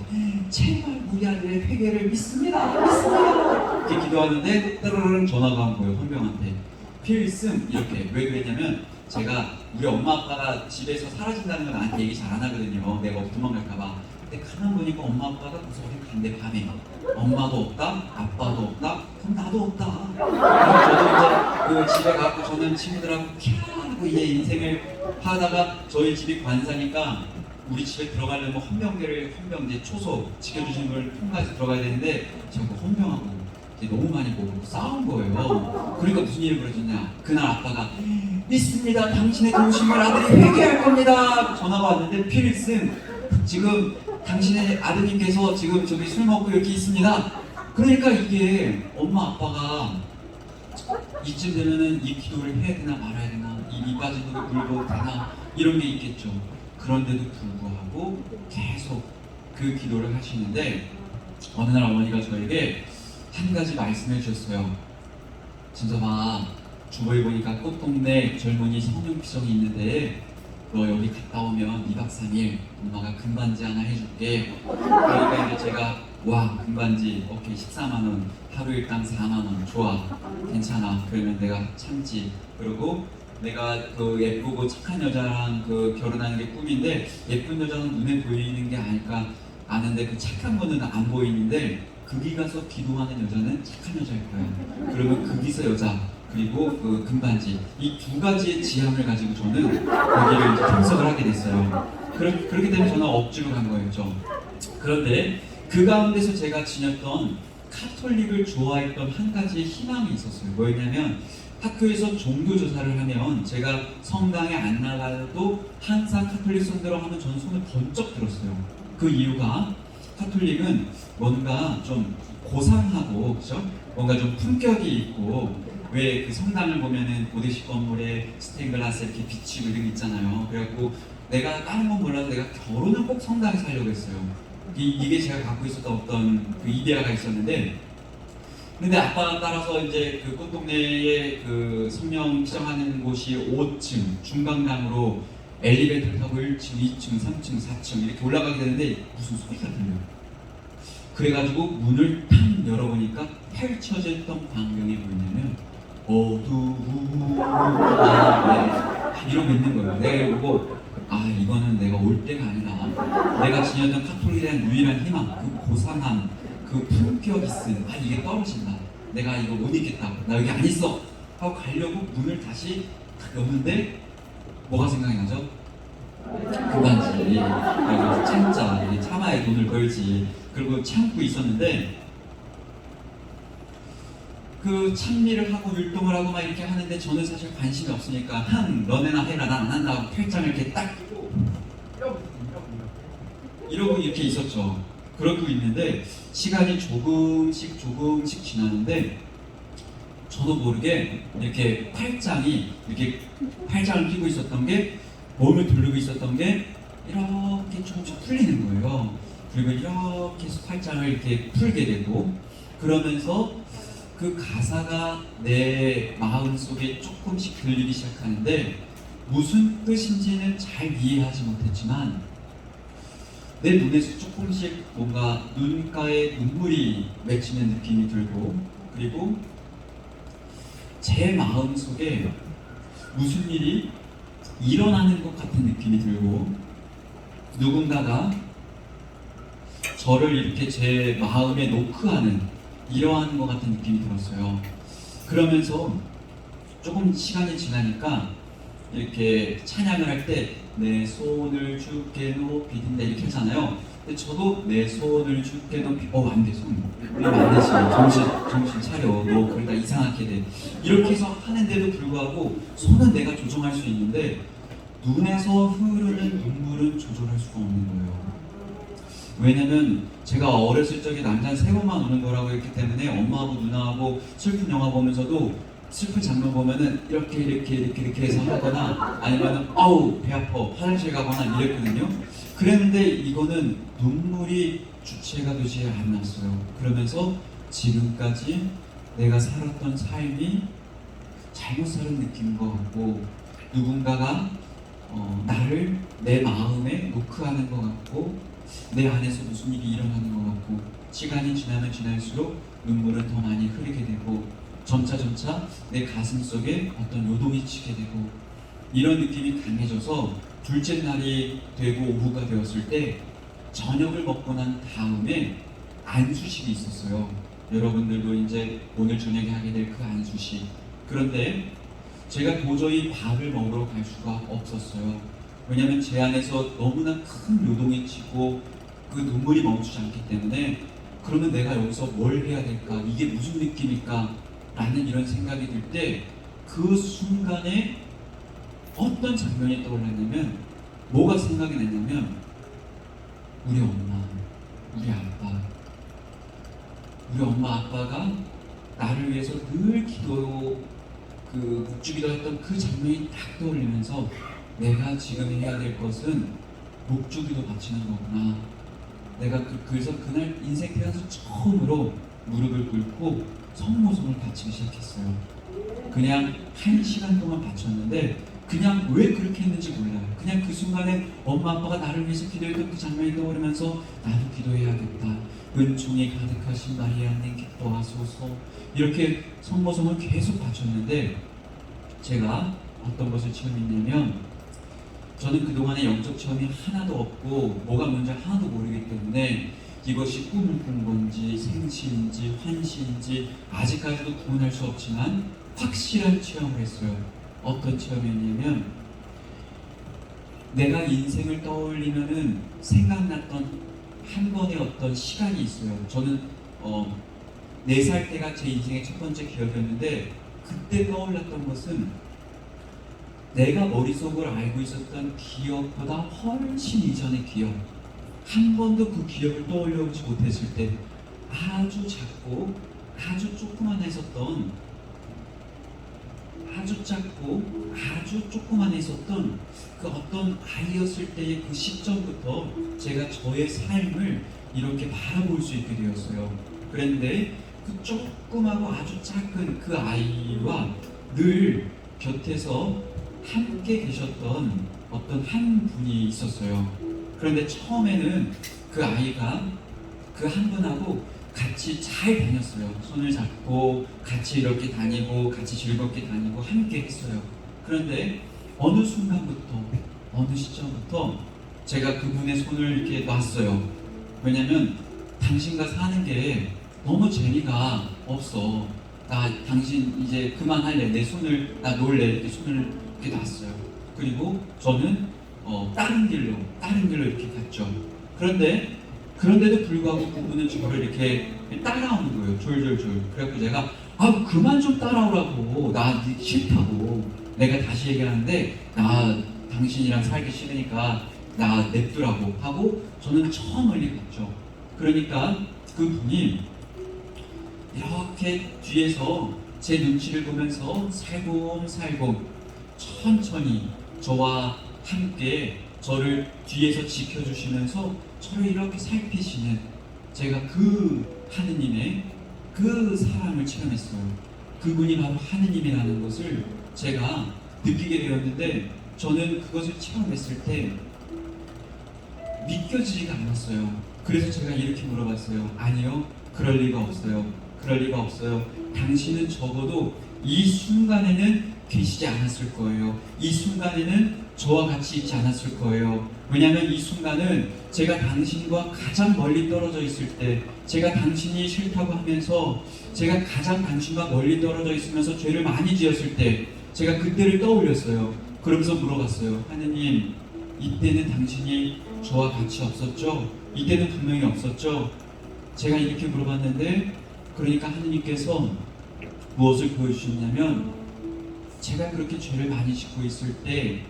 제발 우리 아들의 회개를 믿습니다. 이렇게 기도하는데 따르릉 전화가 온 거예요. 헌병한테. 필승 이렇게. 왜 그랬냐면 제가 우리 엄마 아빠가 집에서 사라진다는 건 나한테 얘기 잘 안 하거든요. 내가 도망갈까봐. 근데 가만 보니까 엄마 아빠가 무슨 어디 간대 밤에. 엄마도 없다, 아빠도 없다, 그럼 나도 없다. 그래서 저도 이제 그 집에 가고 저는 친구들하고 캬하고 이제 인생을 하다가 저희 집이 관사니까 우리 집에 들어가려면 헌병제 초소 지켜주시는 걸 통과해서 들어가야 되는데 제가 그 헌병하고 너무 많이 보고 싸운 거예요. 그러니까 무슨 일이 벌어졌냐. 그날 아빠가 믿습니다. 당신의 도우심을 아들이 회개할 겁니다. 전화가 왔는데 필승 지금 당신의 아드님께서 지금 저기 술 먹고 이렇게 있습니다. 그러니까 이게 엄마 아빠가 이쯤 되면은 이 기도를 해야 되나 말아야 되나, 이 빠진 거를 물고 되나 이런 게 있겠죠. 그런데도 불구하고 계속 그 기도를 하시는데 어느 날 어머니가 저에게 한 가지 말씀해 주셨어요. 진서봐, 주보에 보니까 꽃동네 젊은이 성령피정이 있는데 너 여기 갔다 오면 2박 3일 엄마가 금반지 하나 해줄게. 그러니까 이제 제가 와, 금반지 오케이 14만원, 하루 일당 4만원 좋아, 괜찮아. 그러면 내가 참지. 그리고 내가 그 예쁘고 착한 여자랑 그 결혼하는 게 꿈인데 예쁜 여자는 눈에 보이는 게 아닐까 아는데 그 착한 거는 안 보이는데 거기 가서 기도하는 여자는 착한 여자일 거야. 그러면 거기서 여자 그리고 그 금반지 이 두 가지의 지향을 가지고 저는 거기를 이제 참석을 하게 됐어요. 그렇기 때문에 저는 억지로 간 거였죠. 그런데 그 가운데서 제가 지녔던 카톨릭을 좋아했던 한 가지의 희망이 있었어요. 뭐였냐면 학교에서 종교 조사를 하면 제가 성당에 안 나가도 항상 카톨릭 손들어 하면 저는 손을 번쩍 들었어요. 그 이유가 카톨릭은 뭔가 좀 고상하고 그죠? 뭔가 좀 품격이 있고 왜 그 성당을 보면은 고대식 건물에 스테인글라스 이렇게 비치고 이런 게 있잖아요. 그래갖고 내가 다른 건 몰라도 내가 결혼은 꼭 성당에서 하려고 했어요. 이게 제가 갖고 있었던 어떤 그 이데아가 있었는데 근데 아빠가 따라서 이제 그 꽃동네에 그 성령 피정하는 곳이 5층 중강당으로 엘리베이터를 타고 1층, 2층, 3층, 4층 이렇게 올라가게 되는데 무슨 소리가 들려요. 그래가지고 문을 탁 열어보니까 펼쳐졌던 광경이 뭐냐면 어두운 이러고 있는 거예요. 내가 이거 보고 이거는 내가 올 때가 아니다. 내가 지녔던 카톨릭에 대한 유일한 희망, 그 고상함, 그 품격 있음, 이게 떨어진다. 내가 이거 못 있겠다. 나 여기 안 있어. 하고 가려고 문을 다시 탁 여는데 뭐가 생각이 나죠? 금반지. 그리고 진짜 차마에 돈을 걸지. 그리고 참고 있었는데 그 찬미를 하고 율동을 하고 막 이렇게 하는데 저는 사실 관심이 없으니까 너네나 해라, 난 안 한다고 팔짱을 이렇게 딱 이러고 이렇게 있었죠. 그러고 있는데 시간이 조금씩 지나는데 저도 모르게 이렇게 팔짱을 끼고 있었던 게 몸을 돌리고 있었던 게 이렇게 조금씩 풀리는 거예요. 그리고 이렇게 해서 팔짱을 이렇게 풀게 되고 그러면서 그 가사가 내 마음 속에 조금씩 들리기 시작하는데 무슨 뜻인지는 잘 이해하지 못했지만 내 눈에서 조금씩 뭔가 눈가에 눈물이 맺히는 느낌이 들고, 그리고 제 마음 속에 무슨 일이 일어나는 것 같은 느낌이 들고, 누군가가 저를 이렇게 제 마음에 노크하는 이러한 것 같은 느낌이 들었어요. 그러면서 조금 시간이 지나니까 이렇게 찬양을 할 때 내 손을 주께 높이 든다 이렇게 하잖아요. 근데 저도 내 손을 주께 높이 안 돼, 손 안 되지, 정신 차려, 너 그러다 이상하게 돼, 이렇게 해서 하는데도 불구하고 손은 내가 조정할 수 있는데 눈에서 흐르는 눈물은 조절할 수가 없는 거예요. 왜냐면 제가 어렸을 적에 남자는 세 번만 우는 거라고 했기 때문에 엄마하고 누나하고 슬픈 영화 보면서도 슬픈 장면 보면은 이렇게 해서 하거나 아니면은 아우 배 아파 화장실 가거나 이랬거든요. 그랬는데 이거는 눈물이 주체가 되지 않았어요. 그러면서 지금까지 내가 살았던 삶이 잘못 살은 느낌인 것 같고, 누군가가 나를 내 마음에 노크하는 것 같고, 내 안에서 무슨 일이 일어나는 것 같고, 시간이 지나면 지날수록 눈물은 더 많이 흐르게 되고, 점차 내 가슴 속에 어떤 요동이 치게 되고, 이런 느낌이 강해져서 둘째 날이 되고 오후가 되었을 때 저녁을 먹고 난 다음에 안수식이 있었어요. 여러분들도 이제 오늘 저녁에 하게 될 그 안수식. 그런데 제가 도저히 밥을 먹으러 갈 수가 없었어요. 왜냐하면 제 안에서 너무나 큰 요동이 치고 그 눈물이 멈추지 않기 때문에, 그러면 내가 여기서 뭘 해야 될까? 이게 무슨 느낌일까? 라는 이런 생각이 들 때 그 순간에 어떤 장면이 떠올랐냐면, 뭐가 생각이 났냐면 우리 엄마, 우리 아빠, 우리 엄마 아빠가 나를 위해서 늘 묵주기도 했던 그 장면이 딱 떠올리면서 내가 지금 해야 될 것은 묵주기도 바치는 거구나. 내가 그래서 그날 인생 태어나서 처음으로 무릎을 꿇고 성모성을 바치기 시작했어요. 그냥 1시간 동안 바쳤는데 그냥 왜 그렇게 했는지 몰라요. 그냥 그 순간에 엄마 아빠가 나를 위해서 기도했던 그 장면이 떠오르면서 나도 기도해야겠다. 은총이 가득하신 마리아님 기뻐하소서. 이렇게 성모성을 계속 바쳤는데 제가 어떤 것을 체험했냐면, 저는 그동안에 영적 체험이 하나도 없고 뭐가 뭔지 하나도 모르기 때문에 이것이 꿈을 꾼 건지 생시인지 환시인지 아직까지도 구분할 수 없지만 확실한 체험을 했어요. 어떤 체험이었냐면, 내가 인생을 떠올리면은 생각났던 한 번의 어떤 시간이 있어요. 저는 4살 때가 제 인생의 첫 번째 기억이었는데, 그때 떠올랐던 것은 내가 머릿속으로 알고 있었던 기억보다 훨씬 이전의 기억, 한 번도 그 기억을 떠올려보지 못했을 때 아주 작고 아주 조그만 있었던, 아주 작고 아주 조그만 있었던 그 어떤 아이였을 때의 그 시점부터 제가 저의 삶을 이렇게 바라볼 수 있게 되었어요. 그런데 그 조그마고 아주 작은 그 아이와 늘 곁에서 함께 계셨던 어떤 한 분이 있었어요. 그런데 처음에는 그 아이가 그 한 분하고 같이 잘 다녔어요. 손을 잡고 같이 이렇게 다니고 같이 즐겁게 다니고 함께 했어요. 그런데 어느 순간부터, 어느 시점부터 제가 그분의 손을 이렇게 놨어요. 왜냐면 당신과 사는 게 너무 재미가 없어. 나 당신 이제 그만할래. 내 손을 나 놓을래. 이렇게 손을 이렇게 놨어요. 그리고 저는 다른 길로 이렇게 갔죠. 그런데도 불구하고 그분은 저를 이렇게 따라오는 거예요. 졸졸졸. 그래갖고 제가 그만 좀 따라오라고. 나 싫다고. 내가 다시 얘기하는데 나 당신이랑 살기 싫으니까 나 냅두라고 하고 저는 저 멀리 갔죠. 그러니까 그분이 이렇게 뒤에서 제 눈치를 보면서 살곰살곰 천천히 저와 함께 저를 뒤에서 지켜주시면서 저를 이렇게 살피시는, 제가 그 하느님의 그 사랑을 체험했어요. 그분이 바로 하느님이라는 것을 제가 느끼게 되었는데, 저는 그것을 체험했을 때 믿겨지지가 않았어요. 그래서 제가 이렇게 물어봤어요. 아니요, 그럴 리가 없어요. 그럴 리가 없어요. 당신은 적어도 이 순간에는 계시지 않았을 거예요. 이 순간에는 저와 같이 있지 않았을 거예요. 왜냐하면 이 순간은 제가 당신과 가장 멀리 떨어져 있을 때, 제가 당신이 싫다고 하면서 제가 가장 당신과 멀리 떨어져 있으면서 죄를 많이 지었을 때, 제가 그때를 떠올렸어요. 그러면서 물어봤어요. 하느님, 이때는 당신이 저와 같이 없었죠? 이때는 분명히 없었죠? 제가 이렇게 물어봤는데, 그러니까 하느님께서 무엇을 보여주셨냐면, 제가 그렇게 죄를 많이 짓고 있을 때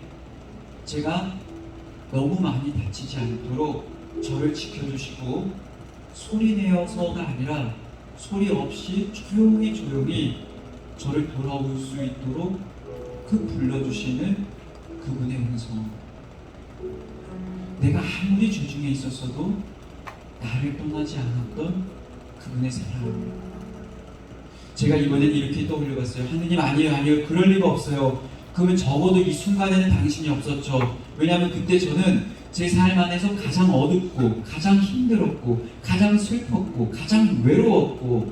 제가 너무 많이 다치지 않도록 저를 지켜주시고, 소리 내어서가 아니라 소리 없이 조용히 저를 돌아올 수 있도록 그 불러주시는 그분의 음성, 내가 아무리 죄 중에 있었어도 나를 떠나지 않았던 그분의 사랑. 제가 이번엔 이렇게 떠올려봤어요. 하느님, 아니에요, 그럴 리가 없어요. 그러면 적어도 이 순간에는 당신이 없었죠. 왜냐하면 그때 저는 제 삶 안에서 가장 어둡고 가장 힘들었고 가장 슬펐고 가장 외로웠고,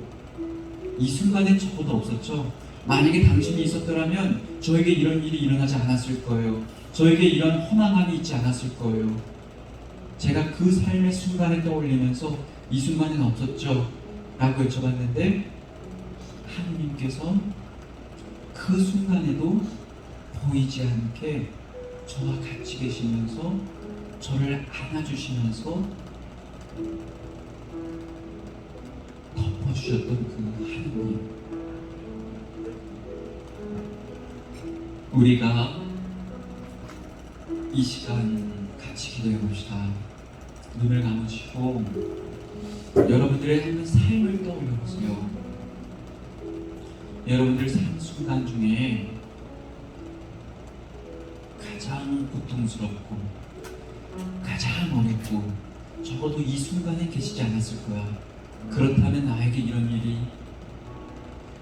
이 순간엔 적어도 없었죠. 만약에 당신이 있었더라면 저에게 이런 일이 일어나지 않았을 거예요. 저에게 이런 허망함이 있지 않았을 거예요. 제가 그 삶의 순간을 떠올리면서 이 순간엔 없었죠? 라고 여쭤봤는데, 하느님께서 그 순간에도 보이지 않게 저와 같이 계시면서 저를 안아주시면서 덮어주셨던 그 하느님. 우리가 이 시간 같이 기도해 봅시다. 눈을 감으시고 여러분들의 한 삶을 떠올려 보세요. 여러분들 삶 순간 중에 가장 고통스럽고 가장 어렵고 적어도 이 순간에 계시지 않았을 거야. 그렇다면 나에게 이런 일이,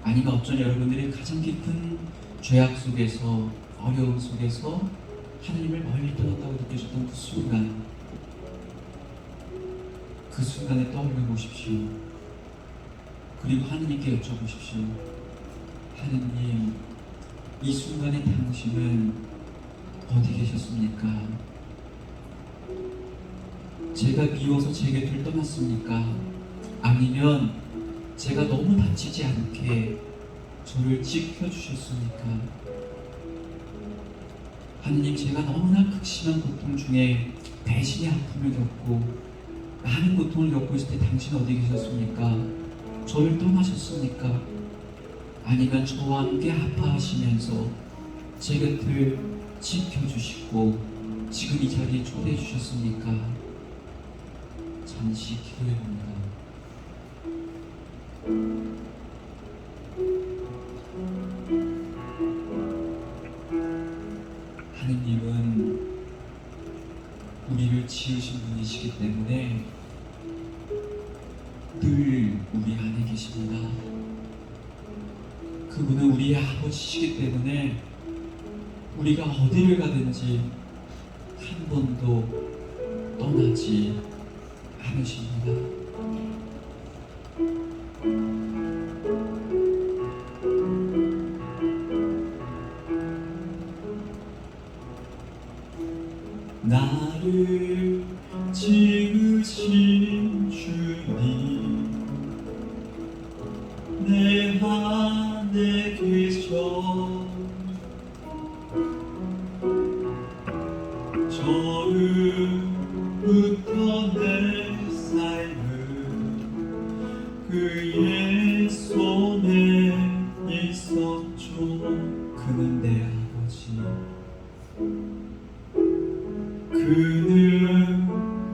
아니면 어쩐 여러분들이 가장 깊은 죄악 속에서, 어려움 속에서 하나님을 멀리 떠났다고 느끼셨던 그 순간, 그 순간에 떠올려 보십시오. 그리고 하느님께 여쭤보십시오. 하느님, 이 순간에 당신은 어디 계셨습니까? 제가 미워서 제 곁을 떠났습니까? 아니면 제가 너무 다치지 않게 저를 지켜주셨습니까? 하느님, 제가 너무나 극심한 고통 중에 배신의 아픔을 겪고 많은 고통을 겪고 있을 때 당신 어디 계셨습니까? 저를 떠나셨습니까? 아니면 저와 함께 아파하시면서 제 곁을 지켜주시고 지금 이 자리에 초대해 주셨습니까? 잠시 기도해 봅니다. 하느님은 우리를 지으신 분이시기 때문에 늘 우리 안에 계십니다. 그분은 우리의 아버지시기 때문에 우리가 어디를 가든지 한 번도 떠나지 않으십니다. 나를 지으신 주님, 내 안에 계셔 처음부터 내 삶은 그의 손에 있었죠. 그는 내 아버지, 그는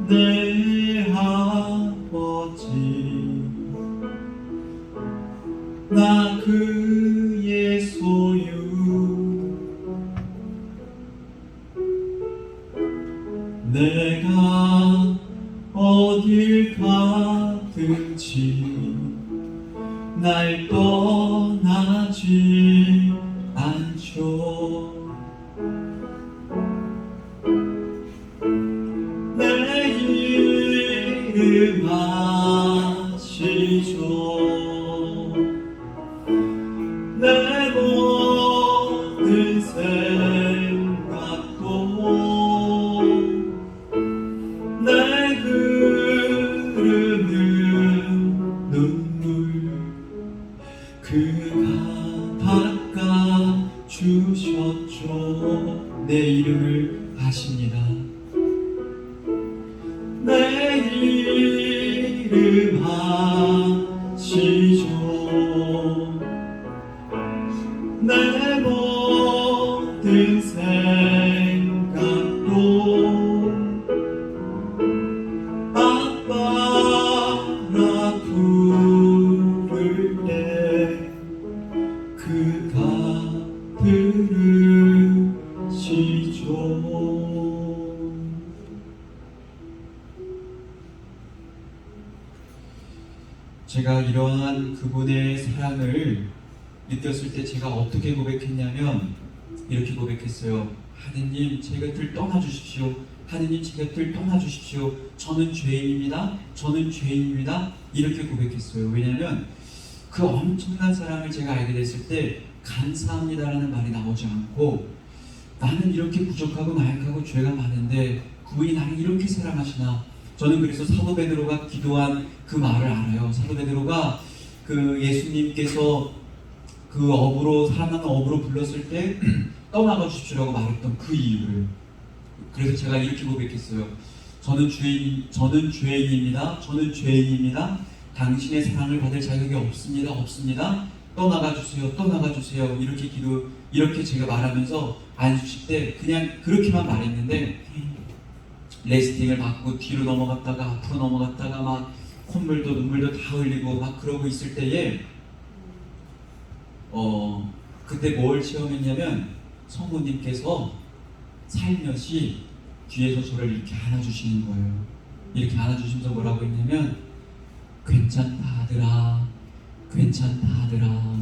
내 아버지, 나 그의 소유, 내가 어딜 가든지 날 떠나지 않죠. 내 모든 생각도 내 흐르는 눈물 그가 닦아주셨죠. 내 이름을 아십니다. 내 이름 아시죠. 내 모든 생각도 아빠라 부를 때 그가 들으시죠. 제가 이러한 그분의 사랑을 느꼈을 때 제가 어떻게 고백했냐면 이렇게 고백했어요. 하느님 제 곁을 떠나주십시오. 하느님 제 곁을 떠나주십시오. 저는 죄인입니다. 저는 죄인입니다. 이렇게 고백했어요. 왜냐하면 그 엄청난 사랑을 제가 알게 됐을 때 감사합니다라는 말이 나오지 않고 나는 이렇게 부족하고 나약하고 죄가 많은데 그분이 나를 이렇게 사랑하시나. 저는 그래서 사도 베드로가 기도한 그 말을 알아요. 사도 베드로가 그 예수님께서 그 어부로 사랑하는 어부로 불렀을 때 떠나가 주십시오라고 말했던 그 이유를. 그래서 제가 이렇게 고백했어요. 저는 죄인입니다. 저는 죄인입니다. 당신의 사랑을 받을 자격이 없습니다. 없습니다. 떠나가 주세요. 떠나가 주세요. 이렇게 제가 말하면서 안수식 때 그냥 그렇게만 말했는데 레스팅을 받고 뒤로 넘어갔다가 앞으로 넘어갔다가 막 콧물도 눈물도 다 흘리고 막 그러고 있을 때에 그때 뭘 체험했냐면 성모님께서 살며시 뒤에서 저를 이렇게 안아주시는 거예요. 이렇게 안아주시면서 뭐라고 했냐면 괜찮다 아들아, 괜찮다 아들아.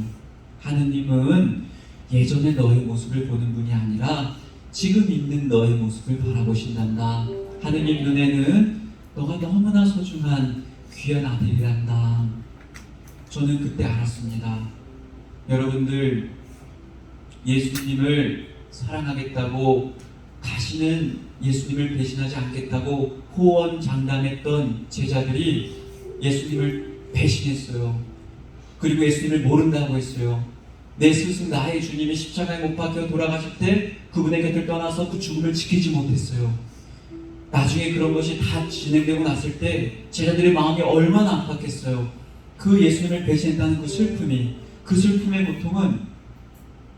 하느님은 예전에 너의 모습을 보는 분이 아니라 지금 있는 너의 모습을 바라보신단다. 하느님 눈에는 너가 너무나 소중한 귀한 아들이란다. 저는 그때 알았습니다. 여러분들 예수님을 사랑하겠다고 다시는 예수님을 배신하지 않겠다고 호언장담했던 제자들이 예수님을 배신했어요. 그리고 예수님을 모른다고 했어요. 내 스승 나의 주님이 십자가에 못 박혀 돌아가실 때 그분의 곁을 떠나서 그 죽음을 지키지 못했어요. 나중에 그런 것이 다 진행되고 났을 때 제자들의 마음이 얼마나 안팎했어요. 그 예수님을 배신했다는 그 슬픔의 고통은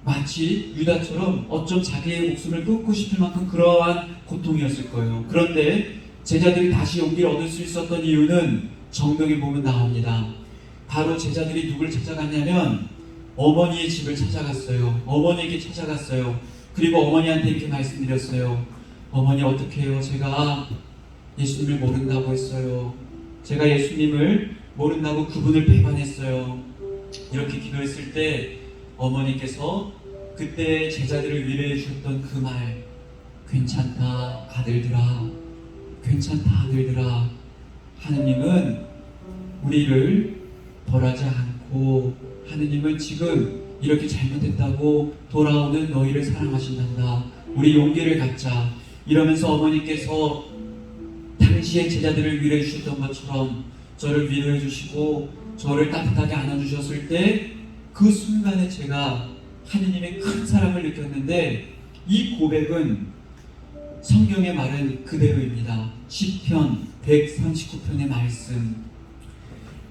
마치 유다처럼 어쩜 자기의 목숨을 끊고 싶을 만큼 그러한 고통이었을 거예요. 그런데 제자들이 다시 용기를 얻을 수 있었던 이유는 정명에 보면 나옵니다. 바로 제자들이 누굴 찾아갔냐면 어머니의 집을 찾아갔어요. 어머니에게 찾아갔어요. 그리고 어머니한테 이렇게 말씀드렸어요. 어머니 어떻게 해요? 제가 예수님을 모른다고 했어요. 제가 예수님을 모른다고 그분을 배반했어요. 이렇게 기도했을 때 어머니께서 그때 제자들을 위로해 주셨던 그 말, 괜찮다 아들들아, 괜찮다 아들들아. 하느님은 우리를 벌하지 않고 하느님은 지금 이렇게 잘못했다고 돌아오는 너희를 사랑하신단다. 우리 용기를 갖자. 이러면서 어머니께서 당시의 제자들을 위로해 주셨던 것처럼 저를 위로해 주시고 저를 따뜻하게 안아주셨을 때 그 순간에 제가 하느님의 큰 사랑을 느꼈는데 이 고백은 성경의 말은 그대로입니다. 시편 139편의 말씀,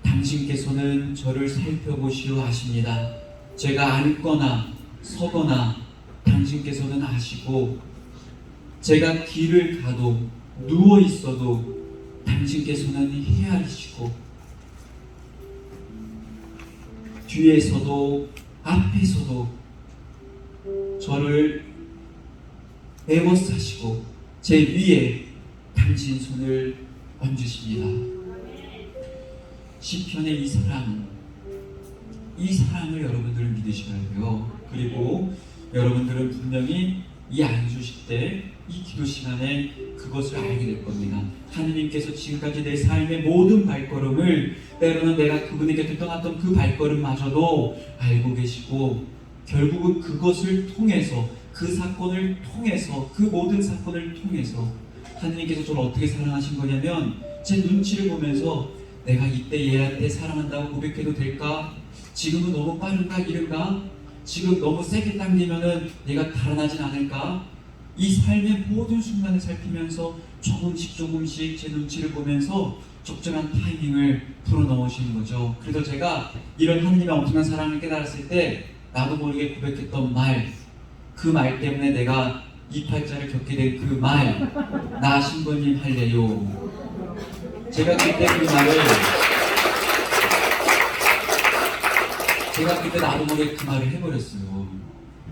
당신께서는 저를 살펴보시어 아십니다. 제가 앉거나 서거나 당신께서는 아시고 제가 길을 가도 누워 있어도 당신께서는 헤아리시고 뒤에서도 앞에서도 저를 에워싸시고 제 위에 당신 손을 얹으십니다. 시편의 이 사랑을 여러분들은 믿으셔야 돼요. 그리고 여러분들은 분명히 이 안수식 때, 이 기도 시간에 그것을 알게 될 겁니다. 하느님께서 지금까지 내 삶의 모든 발걸음을, 때로는 내가 그분의 곁을 떠났던 그 발걸음마저도 알고 계시고, 결국은 그것을 통해서, 그 사건을 통해서, 그 모든 사건을 통해서 하느님께서 저를 어떻게 사랑하신 거냐면, 제 눈치를 보면서 내가 이때 얘한테 사랑한다고 고백해도 될까? 지금은 너무 빠른가 이른가? 지금 너무 세게 당기면은 내가 달아나진 않을까? 이 삶의 모든 순간을 살피면서 조금씩 제 눈치를 보면서 적절한 타이밍을 불어넣으시는 거죠. 그래서 제가 이런 하느님의 엄청난 사랑을 깨달았을 때 나도 모르게 고백했던 말, 그 말 때문에 내가 이 팔자를 겪게 된 그 말, 나 신부님 할래요. 제가 그때 나도 모르게 그 말을 해버렸어요.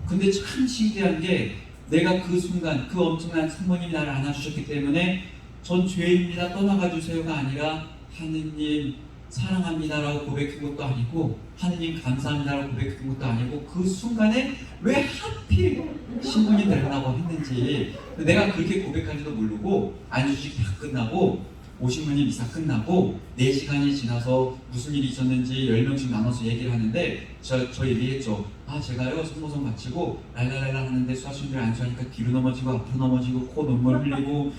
근데 참 신기한 게, 내가 그 순간 그 엄청난 성모님이 나를 안아주셨기 때문에 전 죄인입니다 떠나가 주세요가 아니라 하느님 사랑합니다라고 고백한 것도 아니고, 하느님 감사합니다라고 고백한 것도 아니고, 그 순간에 왜 하필 신부님 데려가고 했는지 내가 그렇게 고백한지도 모르고, 안수식 다 끝나고 오신부님 이사 끝나고 4시간이 지나서 무슨 일이 있었는지 10명씩 나눠서 얘기를 하는데, 저 얘기했죠. 제가요 성모성 마치고 랄랄랄라 하는데 수아순들 안수하니까 뒤로 넘어지고 앞으로 넘어지고 코 눈물 흘리고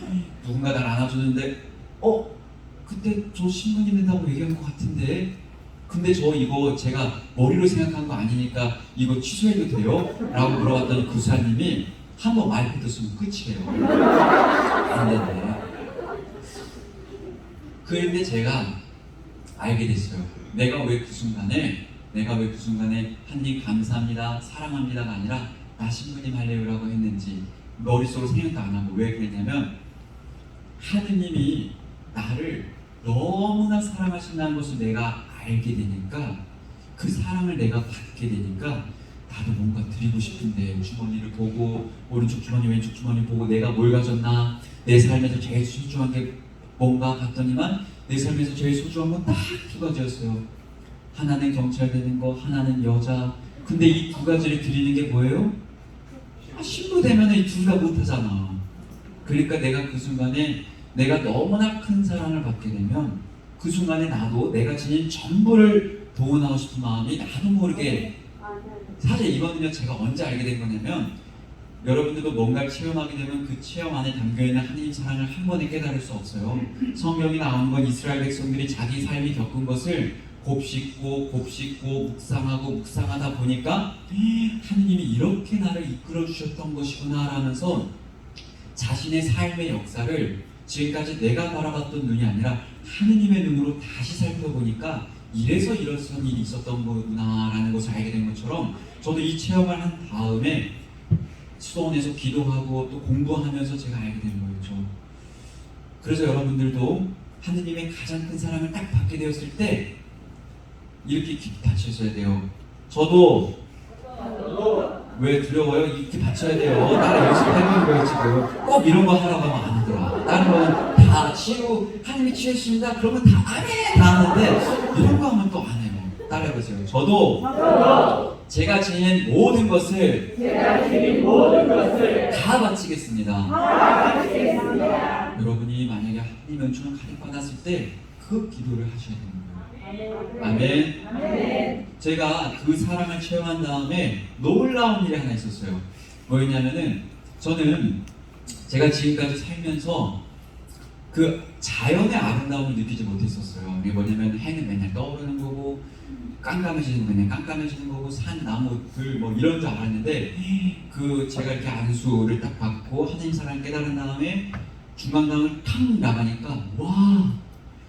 누군가 날 안아주는데 그때 저 신부님 된다고 얘기한 것 같은데, 근데 저 이거 제가 머리로 생각한 거 아니니까 이거 취소해도 돼요? 라고 물어봤더니 그 수사님이 한번 말 뱉었으면 끝이에요. 안 된대. 그런데 제가 알게 됐어요. 내가 왜 그 순간에 하느님 감사합니다, 사랑합니다가 아니라 나 신부님 할래요라고 했는지 머릿속으로 생각도 안 하고, 왜 그랬냐면 하느님이 나를 너무나 사랑하신다는 것을 내가 알게 되니까, 그 사랑을 내가 받게 되니까 나도 뭔가 드리고 싶은데, 주머니를 보고 오른쪽 주머니 왼쪽 주머니 보고 내가 뭘 가졌나, 내 삶에서 제일 소중한 게 뭔가 봤더니만 내 삶에서 제일 소중한 건 딱 2가지였어요. 하나는 경찰되는 거, 하나는 여자. 근데 이 2가지를 드리는 게 뭐예요? 신부 되면 이 2 다 못하잖아. 그러니까 내가 그 순간에 내가 너무나 큰 사랑을 받게 되면, 그 순간에 나도 내가 지닌 전부를 도움하고 싶은 마음이 나도 모르게, 사실 이거는요 제가 언제 알게 된 거냐면, 여러분들도 뭔가를 체험하게 되면 그 체험 안에 담겨있는 하나님 사랑을 한 번에 깨달을 수 없어요. 성경이 나오는 건 이스라엘 백성들이 자기 삶이 겪은 것을 곱씹고 묵상하다 보니까 하느님이 이렇게 나를 이끌어 주셨던 것이구나 라면서 자신의 삶의 역사를 지금까지 내가 바라봤던 눈이 아니라 하느님의 눈으로 다시 살펴보니까 이래서 이런 일이 있었던 거구나 라는 것을 알게 된 것처럼, 저도 이 체험을 한 다음에 수도원에서 기도하고 또 공부하면서 제가 알게 된 거였죠. 그래서 여러분들도 하느님의 가장 큰 사랑을 딱 받게 되었을 때 이렇게 받쳐야 돼요. 저도 왜 두려워요? 이렇게 받쳐야 돼요. 나를 열심히 해보는 거예요 지금. 꼭 이런 거 하라고 하면 안 하더라. 다른 거는 다 치유, 하느님이 치유했습니다 그러면 다 아멘 다 하는데, 이런 거 하면 또 안 해요. 따라해보세요. 저도 제가 지닌 모든 것을 다 바치겠습니다. 여러분이 만약에 하느님의 은총을 가득 받았을 때 그 기도를 하셔야 되는 거예요. 아멘. 제가 그 사랑을 체험한 다음에 놀라운 일이 하나 있었어요. 뭐였냐면은, 저는 제가 지금까지 살면서 그 자연의 아름다움을 느끼지 못했었어요. 이게 뭐냐면 해는 맨날 떠오르는 거고, 깜깜해지는 맨날 깜깜해지는 거고, 산, 나무, 들 뭐 이런 줄 알았는데, 그 제가 이렇게 안수를 딱 받고 하나님 사랑을 깨달은 다음에 중간강을 탁 나가니까, 와,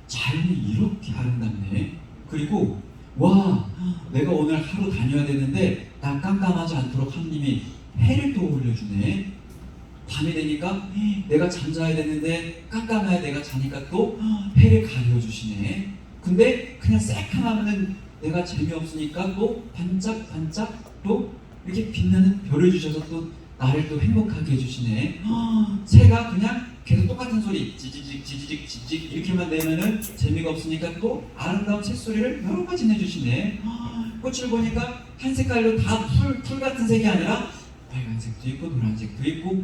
자연이 이렇게 아름답네. 그리고 와, 내가 오늘 하루 다녀야 되는데 나 깜깜하지 않도록 하나님이 해를 또 올려주네. 밤이 되니까 내가 잠자야 되는데 깜깜해야 내가 자니까 또 해를 가려주시네. 근데 그냥 새카마면은 내가 재미없으니까 또 반짝반짝 또 이렇게 빛나는 별을 주셔서 또 나를 또 행복하게 해주시네. 새가 그냥 계속 똑같은 소리 지지직 이렇게만 내면은 재미가 없으니까 또 아름다운 새소리를 여러 가지 내주시네. 꽃을 보니까 한 색깔로 다 풀 같은 색이 아니라 빨간색도 있고 노란색도 있고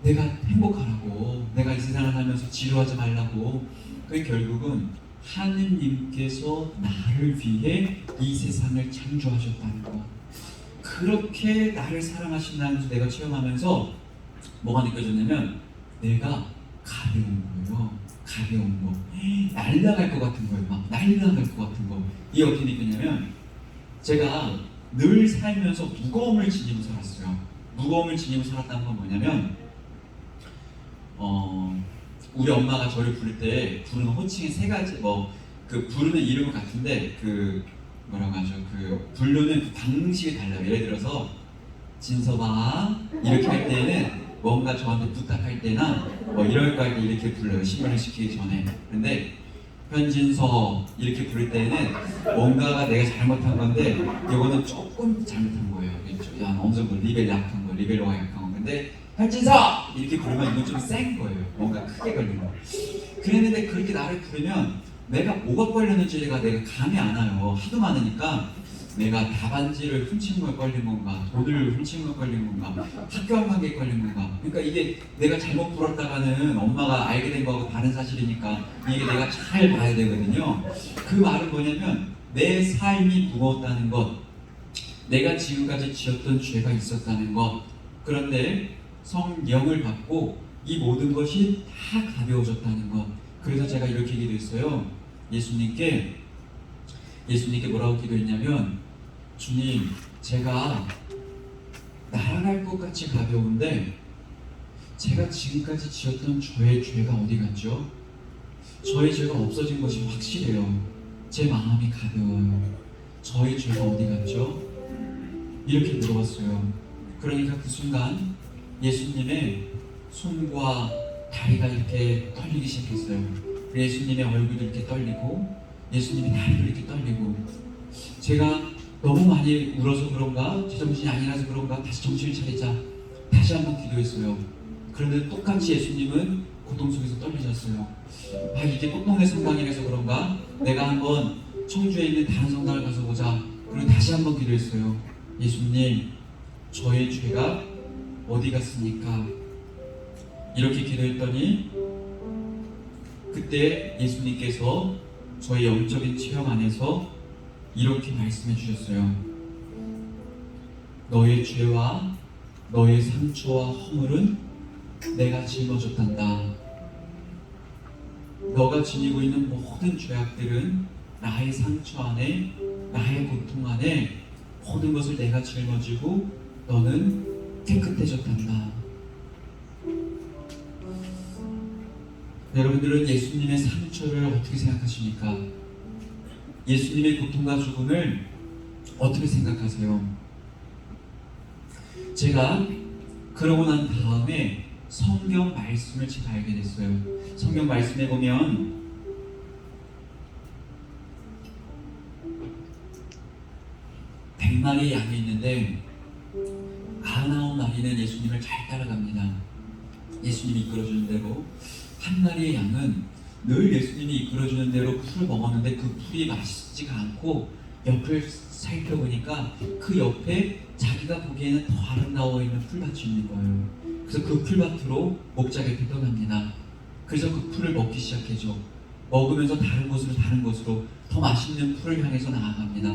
내가 행복하라고, 내가 이 세상을 살면서 지루하지 말라고. 그 결국은 하느님께서 나를 위해 이 세상을 창조하셨다는 것, 그렇게 나를 사랑하신다는 것을 내가 체험하면서 뭐가 느껴졌냐면 내가 가벼운 거예요. 가벼운 거, 날아갈 것 같은 거예요. 막 날아갈 것 같은 거. 이게 어떻게 느꼈냐면 제가 늘 살면서 무거움을 지니고 살았어요. 무거움을 지니고 살았다는 건 뭐냐면 우리 엄마가 저를 부를 때 부르는 호칭이 세 가지, 그 부르는 이름은 같은데 그 뭐라고 하죠? 그 부르는 그 방식이 달라요. 예를 들어서 진서봐 이렇게 할 때는 뭔가 저한테 부탁할 때나 이럴 거 할 때 이렇게 불러요. 신문을 시키기 전에. 근데 현진서 이렇게 부를 때는 뭔가가 내가 잘못한 건데 이거는 조금 잘못한 거예요. 그렇죠? 야, 어느 정도 리벨 약한 거, 리벨로가 약한 거. 근데 현진서 이렇게 부르면 이건 좀 센 거예요. 뭔가 크게 걸린 거. 그랬는데 그렇게 나를 부르면 내가 뭐가 걸렸는지가 내가 감이 안 와요. 하도 많으니까 내가 답안지를 훔친 거에 걸린 건가, 돈을 훔친 거에 걸린 건가, 학교 안 간 게 걸린 건가. 그러니까 이게 내가 잘못 불었다가는 엄마가 알게 된 거하고 다른 사실이니까 이게 내가 잘 봐야 되거든요. 그 말은 뭐냐면 내 삶이 무거웠다는 것, 내가 지금까지 지었던 죄가 있었다는 것. 그런데 성령을 받고 이 모든 것이 다 가벼워졌다는 것. 그래서 제가 이렇게 기도했어요. 예수님께 뭐라고 기도했냐면, 주님, 제가 날아갈 것 같이 가벼운데 제가 지금까지 지었던 저의 죄가 어디 갔죠? 저의 죄가 없어진 것이 확실해요. 제 마음이 가벼워요. 저의 죄가 어디 갔죠? 이렇게 물어봤어요. 그러니까 그 순간 예수님의 손과 다리가 이렇게 떨리기 시작했어요. 예수님의 얼굴도 이렇게 떨리고 예수님의 다리도 이렇게 떨리고, 제가 너무 많이 울어서 그런가, 제정신이 아니라서 그런가, 다시 정신을 차리자, 다시 한번 기도했어요. 그런데 똑같이 예수님은 고통 속에서 떨리셨어요. 이게 똑동네 성당이라서 그런가, 내가 한번 청주에 있는 다른 성당을 가서 보자. 그리고 다시 한번 기도했어요. 예수님, 저의 죄가 어디 갔습니까? 이렇게 기도했더니 그때 예수님께서 저의 영적인 체험 안에서 이렇게 말씀해 주셨어요. 너의 죄와 너의 상처와 허물은 내가 짊어졌단다. 너가 지니고 있는 모든 죄악들은 나의 상처 안에, 나의 고통 안에 모든 것을 내가 짊어지고 너는 깨끗해졌단다. 여러분들은 예수님의 상처를 어떻게 생각하십니까? 예수님의 고통과 죽음을 어떻게 생각하세요? 제가 그러고 난 다음에 성경 말씀을 제가 알게 됐어요. 성경 말씀에 보면 백마리의 양이 있는데 99마리는 예수님을 잘 따라갑니다. 예수님이 이끌어주는 대로. 한 마리의 양은 늘 예수님이 이끌어주는 대로 풀을 먹었는데 그 풀이 맛있지가 않고 옆을 살펴보니까 그 옆에 자기가 보기에는 더 아름다워 있는 풀밭이 있는 거예요. 그래서 그 풀밭으로 목자곁에 떠납니다. 그래서 그 풀을 먹기 시작해죠. 먹으면서 다른 곳으로 더 맛있는 풀을 향해서 나아갑니다.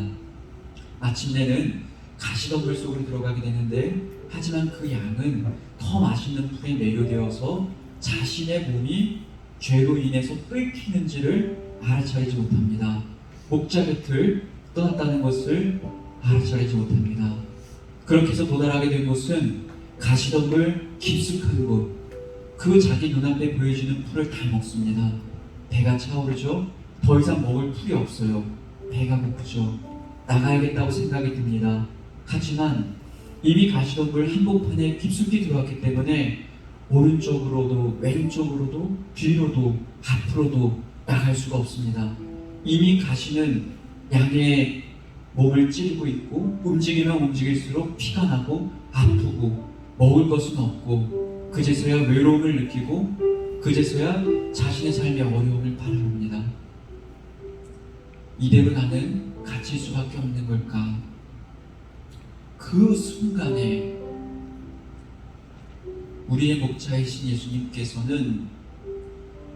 마침내는 가시덤불 속으로 들어가게 되는데, 하지만 그 양은 더 맛있는 풀에 매료되어서 자신의 몸이 죄로 인해서 끓기는지를 알아차리지 못합니다. 목자 곁을 떠났다는 것을 알아차리지 못합니다. 그렇게 해서 도달하게 된 곳은 가시덤불 깊숙한 곳, 그 자기 눈앞에 보여지는 풀을 다 먹습니다. 배가 차오르죠. 더 이상 먹을 풀이 없어요. 배가 고프죠. 나가야겠다고 생각이 듭니다. 하지만 이미 가시덤불 한복판에 깊숙이 들어왔기 때문에 오른쪽으로도 왼쪽으로도 뒤로도 앞으로도 나갈 수가 없습니다. 이미 가시는 양의 몸을 찌르고 있고, 움직이면 움직일수록 피가 나고 아프고 먹을 것은 없고, 그제서야 외로움을 느끼고 그제서야 자신의 삶의 어려움을 바라봅니다. 이대로 나는 갇힐 수밖에 없는 걸까? 그 순간에 우리의 목자이신 예수님께서는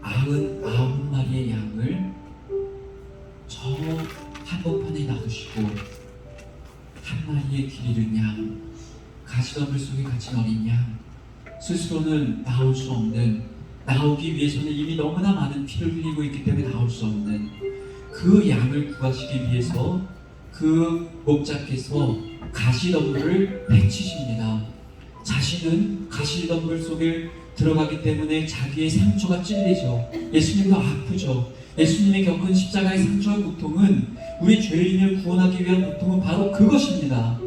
99마리의 양을 저 한복판에 놔두시고 한 마리의 길 잃은 양, 가시덤불 속에 갇힌 어린 양, 스스로는 나올 수 없는, 나오기 위해서는 이미 너무나 많은 피를 흘리고 있기 때문에 나올 수 없는 그 양을 구하시기 위해서 그 목자께서 가시덤불을 헤치십니다. 자신은 가시덤불 속에 들어가기 때문에 자기의 상처가 찔리죠. 예수님도 아프죠. 예수님이 겪은 십자가의 상처와 고통은, 우리 죄인을 구원하기 위한 고통은 바로 그것입니다.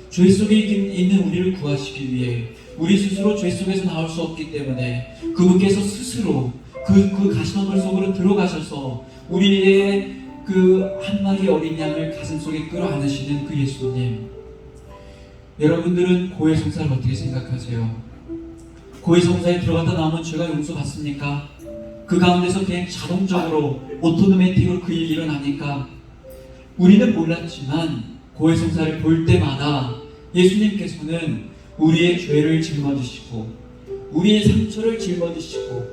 죄 속에 있는 우리를 구하시기 위해, 우리 스스로 죄 속에서 나올 수 없기 때문에 그분께서 스스로 그 가시덤불 속으로 들어가셔서 우리의 그 한 마리 어린 양을 가슴 속에 끌어안으시는 그 예수님. 여러분들은 고해성사를 어떻게 생각하세요? 고해성사에 들어갔다 나오면 죄가 용서받습니까? 그 가운데서 그냥 자동적으로 오토매틱으로 그 일이 일어나니까? 우리는 몰랐지만 고해성사를 볼 때마다 예수님께서는 우리의 죄를 짊어지시고 우리의 상처를 짊어지시고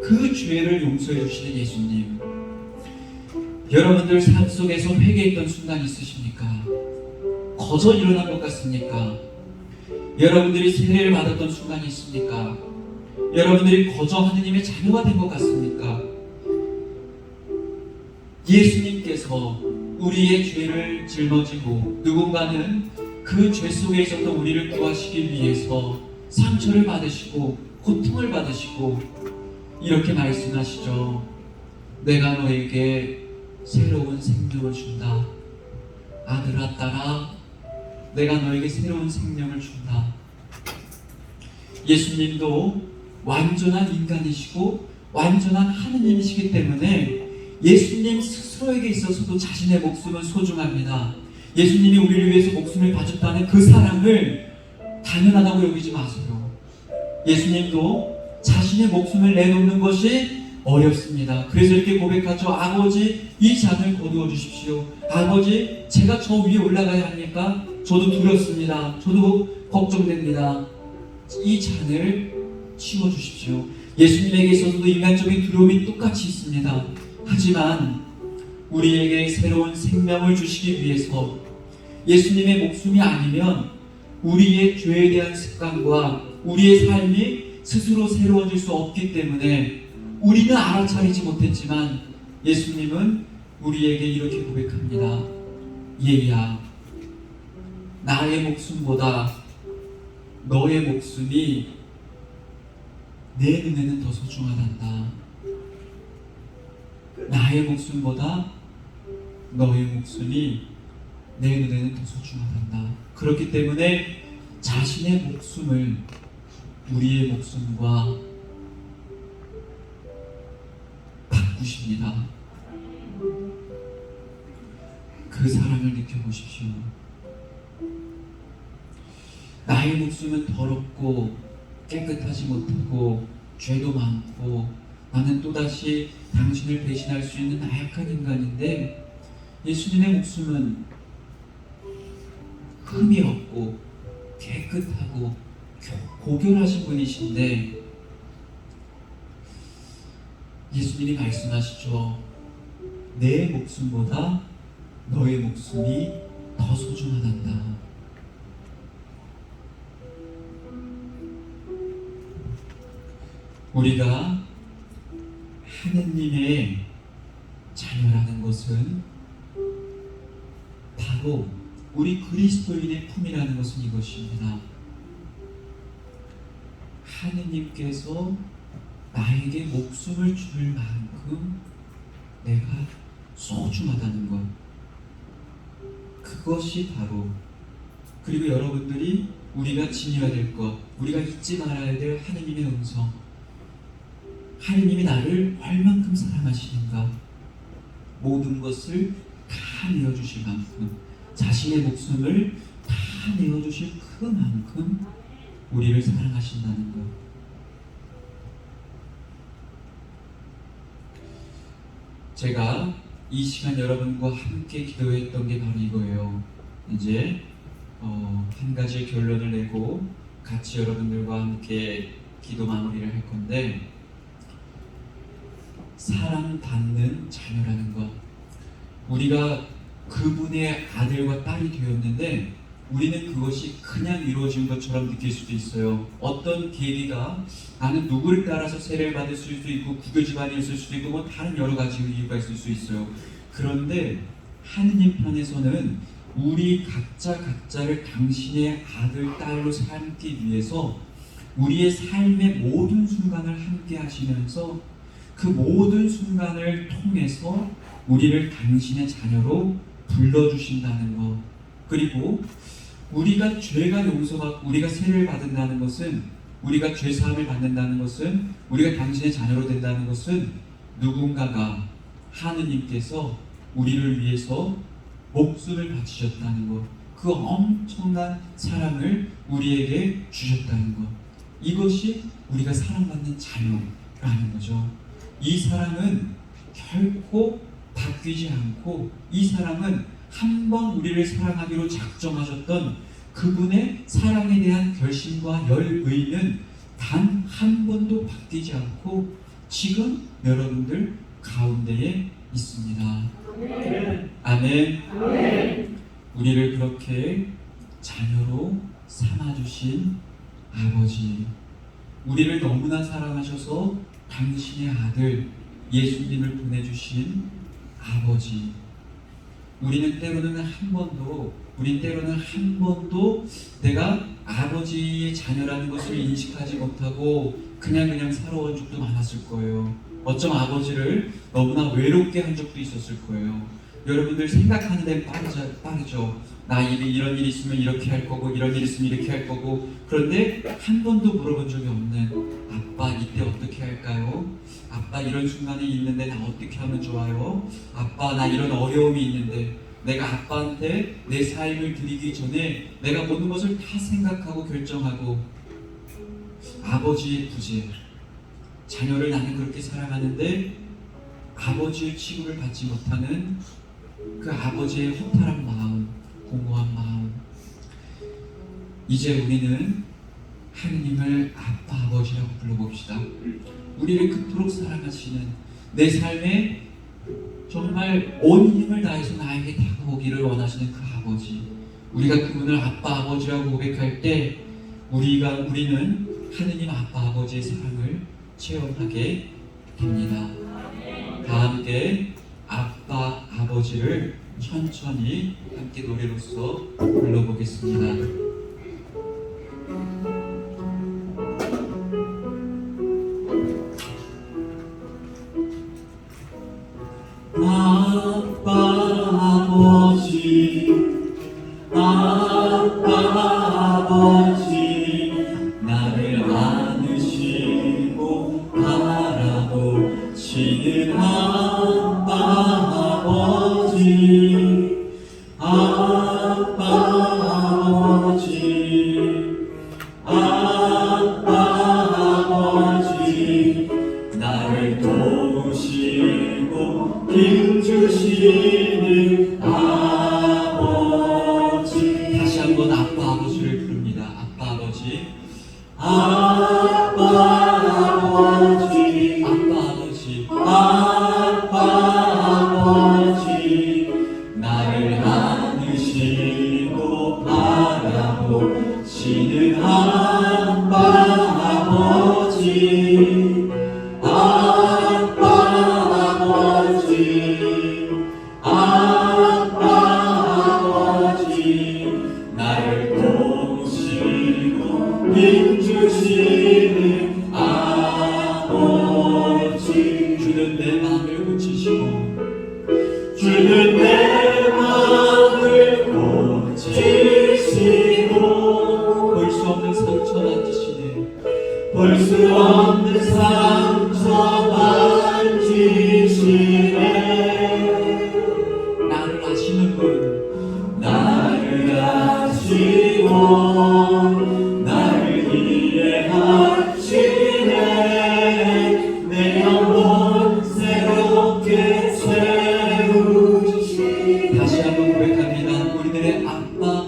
그 죄를 용서해 주시는 예수님. 여러분들 삶 속에서 회개했던 순간 있으십니까? 거저 일어난 것 같습니까? 여러분들이 세례를 받았던 순간이 있습니까? 여러분들이 거저 하느님의 자녀가 된 것 같습니까? 예수님께서 우리의 죄를 짊어지고 누군가는 그 죄 속에 있었던 우리를 구하시기 위해서 상처를 받으시고 고통을 받으시고 이렇게 말씀하시죠. 내가 너에게 새로운 생명을 준다. 아들아 딸아, 내가 너에게 새로운 생명을 준다. 예수님도 완전한 인간이시고 완전한 하느님이시기 때문에 예수님 스스로에게 있어서도 자신의 목숨은 소중합니다. 예수님이 우리를 위해서 목숨을 바쳤다는 그 사랑을 당연하다고 여기지 마세요. 예수님도 자신의 목숨을 내놓는 것이 어렵습니다. 그래서 이렇게 고백하죠. 아버지, 이 잔을 거두어 주십시오. 아버지, 제가 저 위에 올라가야 하니까 저도 두렵습니다. 저도 걱정됩니다. 이 잔을 치워 주십시오. 예수님에게 있어서도 인간적인 두려움이 똑같이 있습니다. 하지만 우리에게 새로운 생명을 주시기 위해서 예수님의 목숨이 아니면 우리의 죄에 대한 습관과 우리의 삶이 스스로 새로워질 수 없기 때문에 우리는 알아차리지 못했지만 예수님은 우리에게 이렇게 고백합니다. 얘야, 나의 목숨보다 너의 목숨이 내 눈에는 더 소중하단다. 나의 목숨보다 너의 목숨이 내 눈에는 더 소중하단다. 그렇기 때문에 자신의 목숨을 우리의 목숨과 바꾸십니다. 그 사랑을 느껴보십시오. 나의 목숨은 더럽고 깨끗하지 못하고 죄도 많고 나는 또다시 당신을 배신할 수 있는 나약한 인간인데 예수님의 목숨은 흠이 없고 깨끗하고 고결하신 분이신데 예수님이 말씀하시죠. 내 목숨보다 너의 목숨이 더 소중하단다. 우리가 하느님의 자녀라는 것은 바로 우리 그리스도인의 품이라는 것은 이것입니다. 하느님께서 나에게 목숨을 줄 만큼 내가 소중하다는 것, 그것이 바로, 그리고 여러분들이 우리가 지녀야 될 것, 우리가 잊지 말아야 될 하느님의 음성, 하느님이 나를 얼만큼 사랑하시는가, 모든 것을 다 내어주실 만큼, 자신의 목숨을 다 내어주실 그만큼 우리를 사랑하신다는 것. 제가 이 시간 여러분과 함께 기도했던 게 바로 이거예요. 이제 한 가지 결론을 내고 같이 여러분들과 함께 기도 마무리를 할 건데, 사랑받는 자녀라는 것, 우리가 그분의 아들과 딸이 되었는데 우리는 그것이 그냥 이루어진 것처럼 느낄 수도 있어요. 어떤 계기가, 나는 누구를 따라서 세례를 받을 수도 있고 국교 집안이었을 수도 있고 뭐 다른 여러 가지 이유가 있을 수 있어요. 그런데 하느님 편에서는 우리 각자를 당신의 아들, 딸로 삼기 위해서 우리의 삶의 모든 순간을 함께 하시면서 그 모든 순간을 통해서 우리를 당신의 자녀로 불러주신다는 것, 그리고 우리가 죄가 용서받고 우리가 세례를 받는다는 것은, 우리가 죄사함을 받는다는 것은, 우리가 당신의 자녀로 된다는 것은 누군가가, 하느님께서 우리를 위해서 목숨을 바치셨다는 것, 그 엄청난 사랑을 우리에게 주셨다는 것, 이것이 우리가 사랑받는 자녀라는 거죠. 이 사랑은 결코 바뀌지 않고, 이 사랑은 한 번 우리를 사랑하기로 작정하셨던 그분의 사랑에 대한 결심과 열의는 단 한 번도 바뀌지 않고 지금 여러분들 가운데에 있습니다. 아멘. 아멘. 우리를 그렇게 자녀로 삼아주신 아버지, 우리를 너무나 사랑하셔서 당신의 아들 예수님을 보내주신 아버지, 우리는 때로는 한 번도 내가 아버지의 자녀라는 것을 인식하지 못하고 그냥 살아온 적도 많았을 거예요. 어쩜 아버지를 너무나 외롭게 한 적도 있었을 거예요. 여러분들 생각하는 데는 빠르죠. 나 이런 일이 있으면 이렇게 할 거고, 이런 일이 있으면 이렇게 할 거고. 그런데 한 번도 물어본 적이 없는, 아빠 이때 어떻게 할까요? 아빠 이런 순간이 있는데 나 어떻게 하면 좋아요? 아빠 나 이런 어려움이 있는데, 내가 아빠한테 내 삶을 드리기 전에 내가 모든 것을 다 생각하고 결정하고, 아버지의 부재, 자녀를 나는 그렇게 사랑하는데 아버지의 치부를 받지 못하는 그 아버지의 허탈한 마음, 공허한 마음. 이제 우리는 하느님을 아빠, 아버지라고 불러봅시다. 우리를 그토록 사랑하시는, 내 삶에 정말 온 힘을 다해서 나에게 다가오기를 원하시는 그 아버지, 우리가 그분을 아빠, 아버지라고 고백할 때 우리는 하느님 아빠, 아버지의 사랑을 체험하게 됩니다. 다 함께 아빠, 아버지를 천천히 함께 노래로서 불러보겠습니다. 아빠, 아버지, 아빠, 아버지, 나를 안으시고 바라보시는 아빠, 아버지, 아빠, 아버지, 아빠, 아버지, 나를 도우시고 힘주시는 아버지. 다시 한번 아빠, 아버지를 부릅니다. 아빠, 아버지, 아빠, 아버지, 아빠, 아버지, 아빠, 아버지, 나를 안으시고 바라보시는 아빠, 아버지, 아빠, 아버지, 아빠, 아버지, 나를 도우시고 힘주시는 아버지. 주는 내 마음을 고치시고, 주는 내 마음을 고치시고, 볼 수 없는 상처 만지시네, 볼 수 없는 상처 만지시네. 나를 아시는 분, 나를 아시고 나를 이해하시네. 내 영혼 새롭게 채우시. 다시 한번 고백합니다. 우리들의 아빠,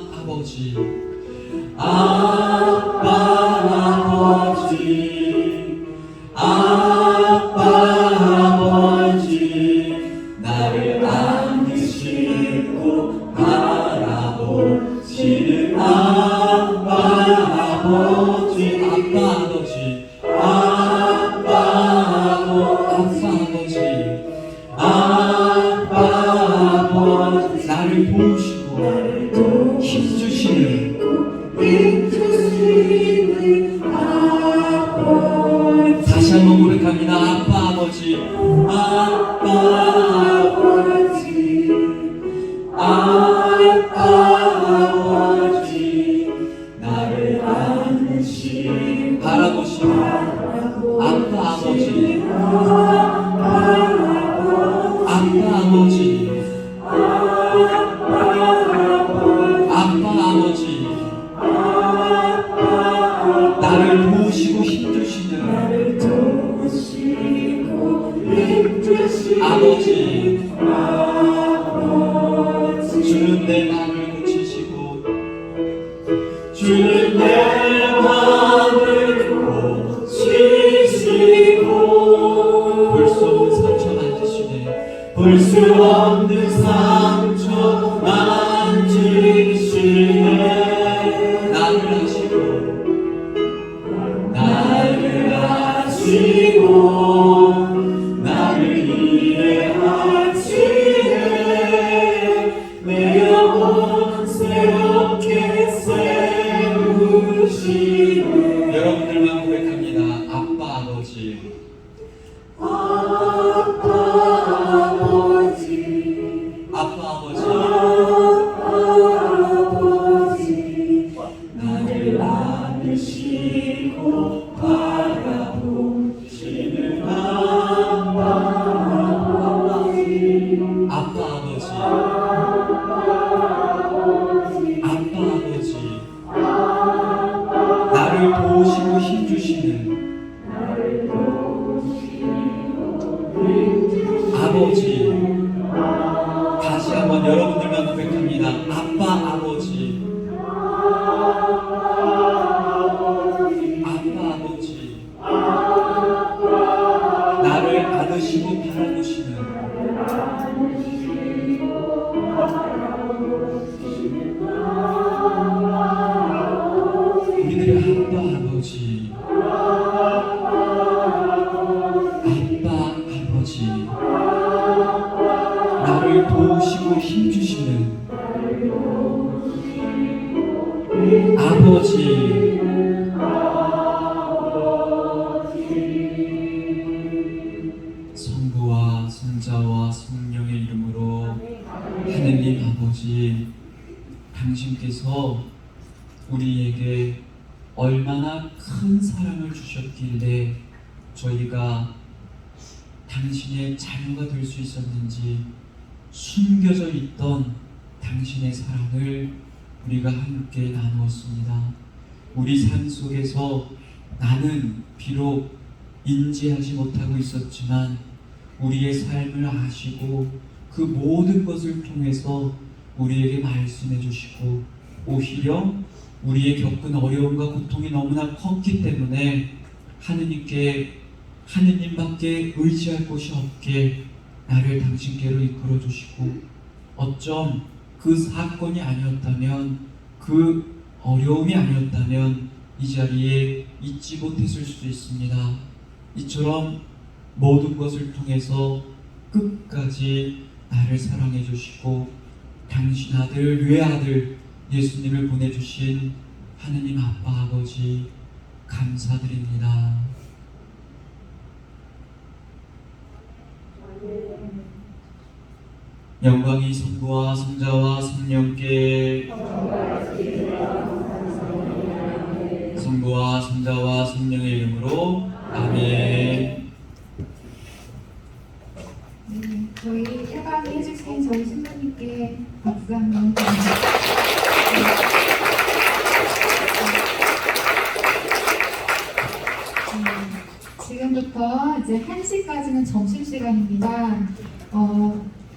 나를 도우시고 힘주시는 다시 한번 고백합니다. 아빠 아버지, 아빠 아버지, 아빠 아버지, 나를 안으시고 바라보시고 아빠 아버지, 아빠 아버지, 아빠 아버지, 나를 도우시고 힘주시는 아버지, 주는 내 마음을 고치시고 주는 내 마음을 고치시고 볼 수 없는 상처 만지시네 볼 수 없는 상처 만지시네 나를 아시고 나를 이해하시네 내 영혼 새롭게 세우시네 여러분들만 고백합니다. 아빠 아버지, 아빠 아버지, 아빠 아버지, 나를 안으시고 바라보시는 아빠 아버지, 아빠 아버지, 나를 도우시고 힘주시는 아버지. 다시 한번 여러분들만 고백합니다. 아빠 아버지, 아빠 아버지, 나를 안으시고 바라보시는 우리들의 아빠 아버지, 아빠 아버지, 나를 도우시고 힘주시는 아버지. 성부와 성자와 성령의 이름으로 하느님 아버지, 당신께서 우리에게 얼마나 큰 사랑을 주셨길래 저희가 당신의 자녀가 될 수 있었는지 숨겨져 있던 당신의 사랑을 우리가 함께 나누었습니다. 우리 삶 속에서 나는 비록 인지하지 못하고 있었지만 우리의 삶을 아시고 그 모든 것을 통해서 우리에게 말씀해 주시고 오히려 우리의 겪은 어려움과 고통이 너무나 컸기 때문에 하느님밖에 의지할 곳이 없게 나를 당신께로 이끌어 주시고 어쩜 그 사건이 아니었다면 그 어려움이 아니었다면 이 자리에 있지 못했을 수도 있습니다. 이처럼 모든 것을 통해서 끝까지 나를 사랑해 주시고 당신 아들 외아들 예수님을 보내주신 하느님 아빠 아버지 감사드립니다. 영광이 성부와 성자와 성령께 성부와 성자와 성령의 이름으로 아멘. 저희 해방이 해주신 저희 신부님께 박수 한번 드립니다. 지금부터 이제 1시까지는 점심시간입니다.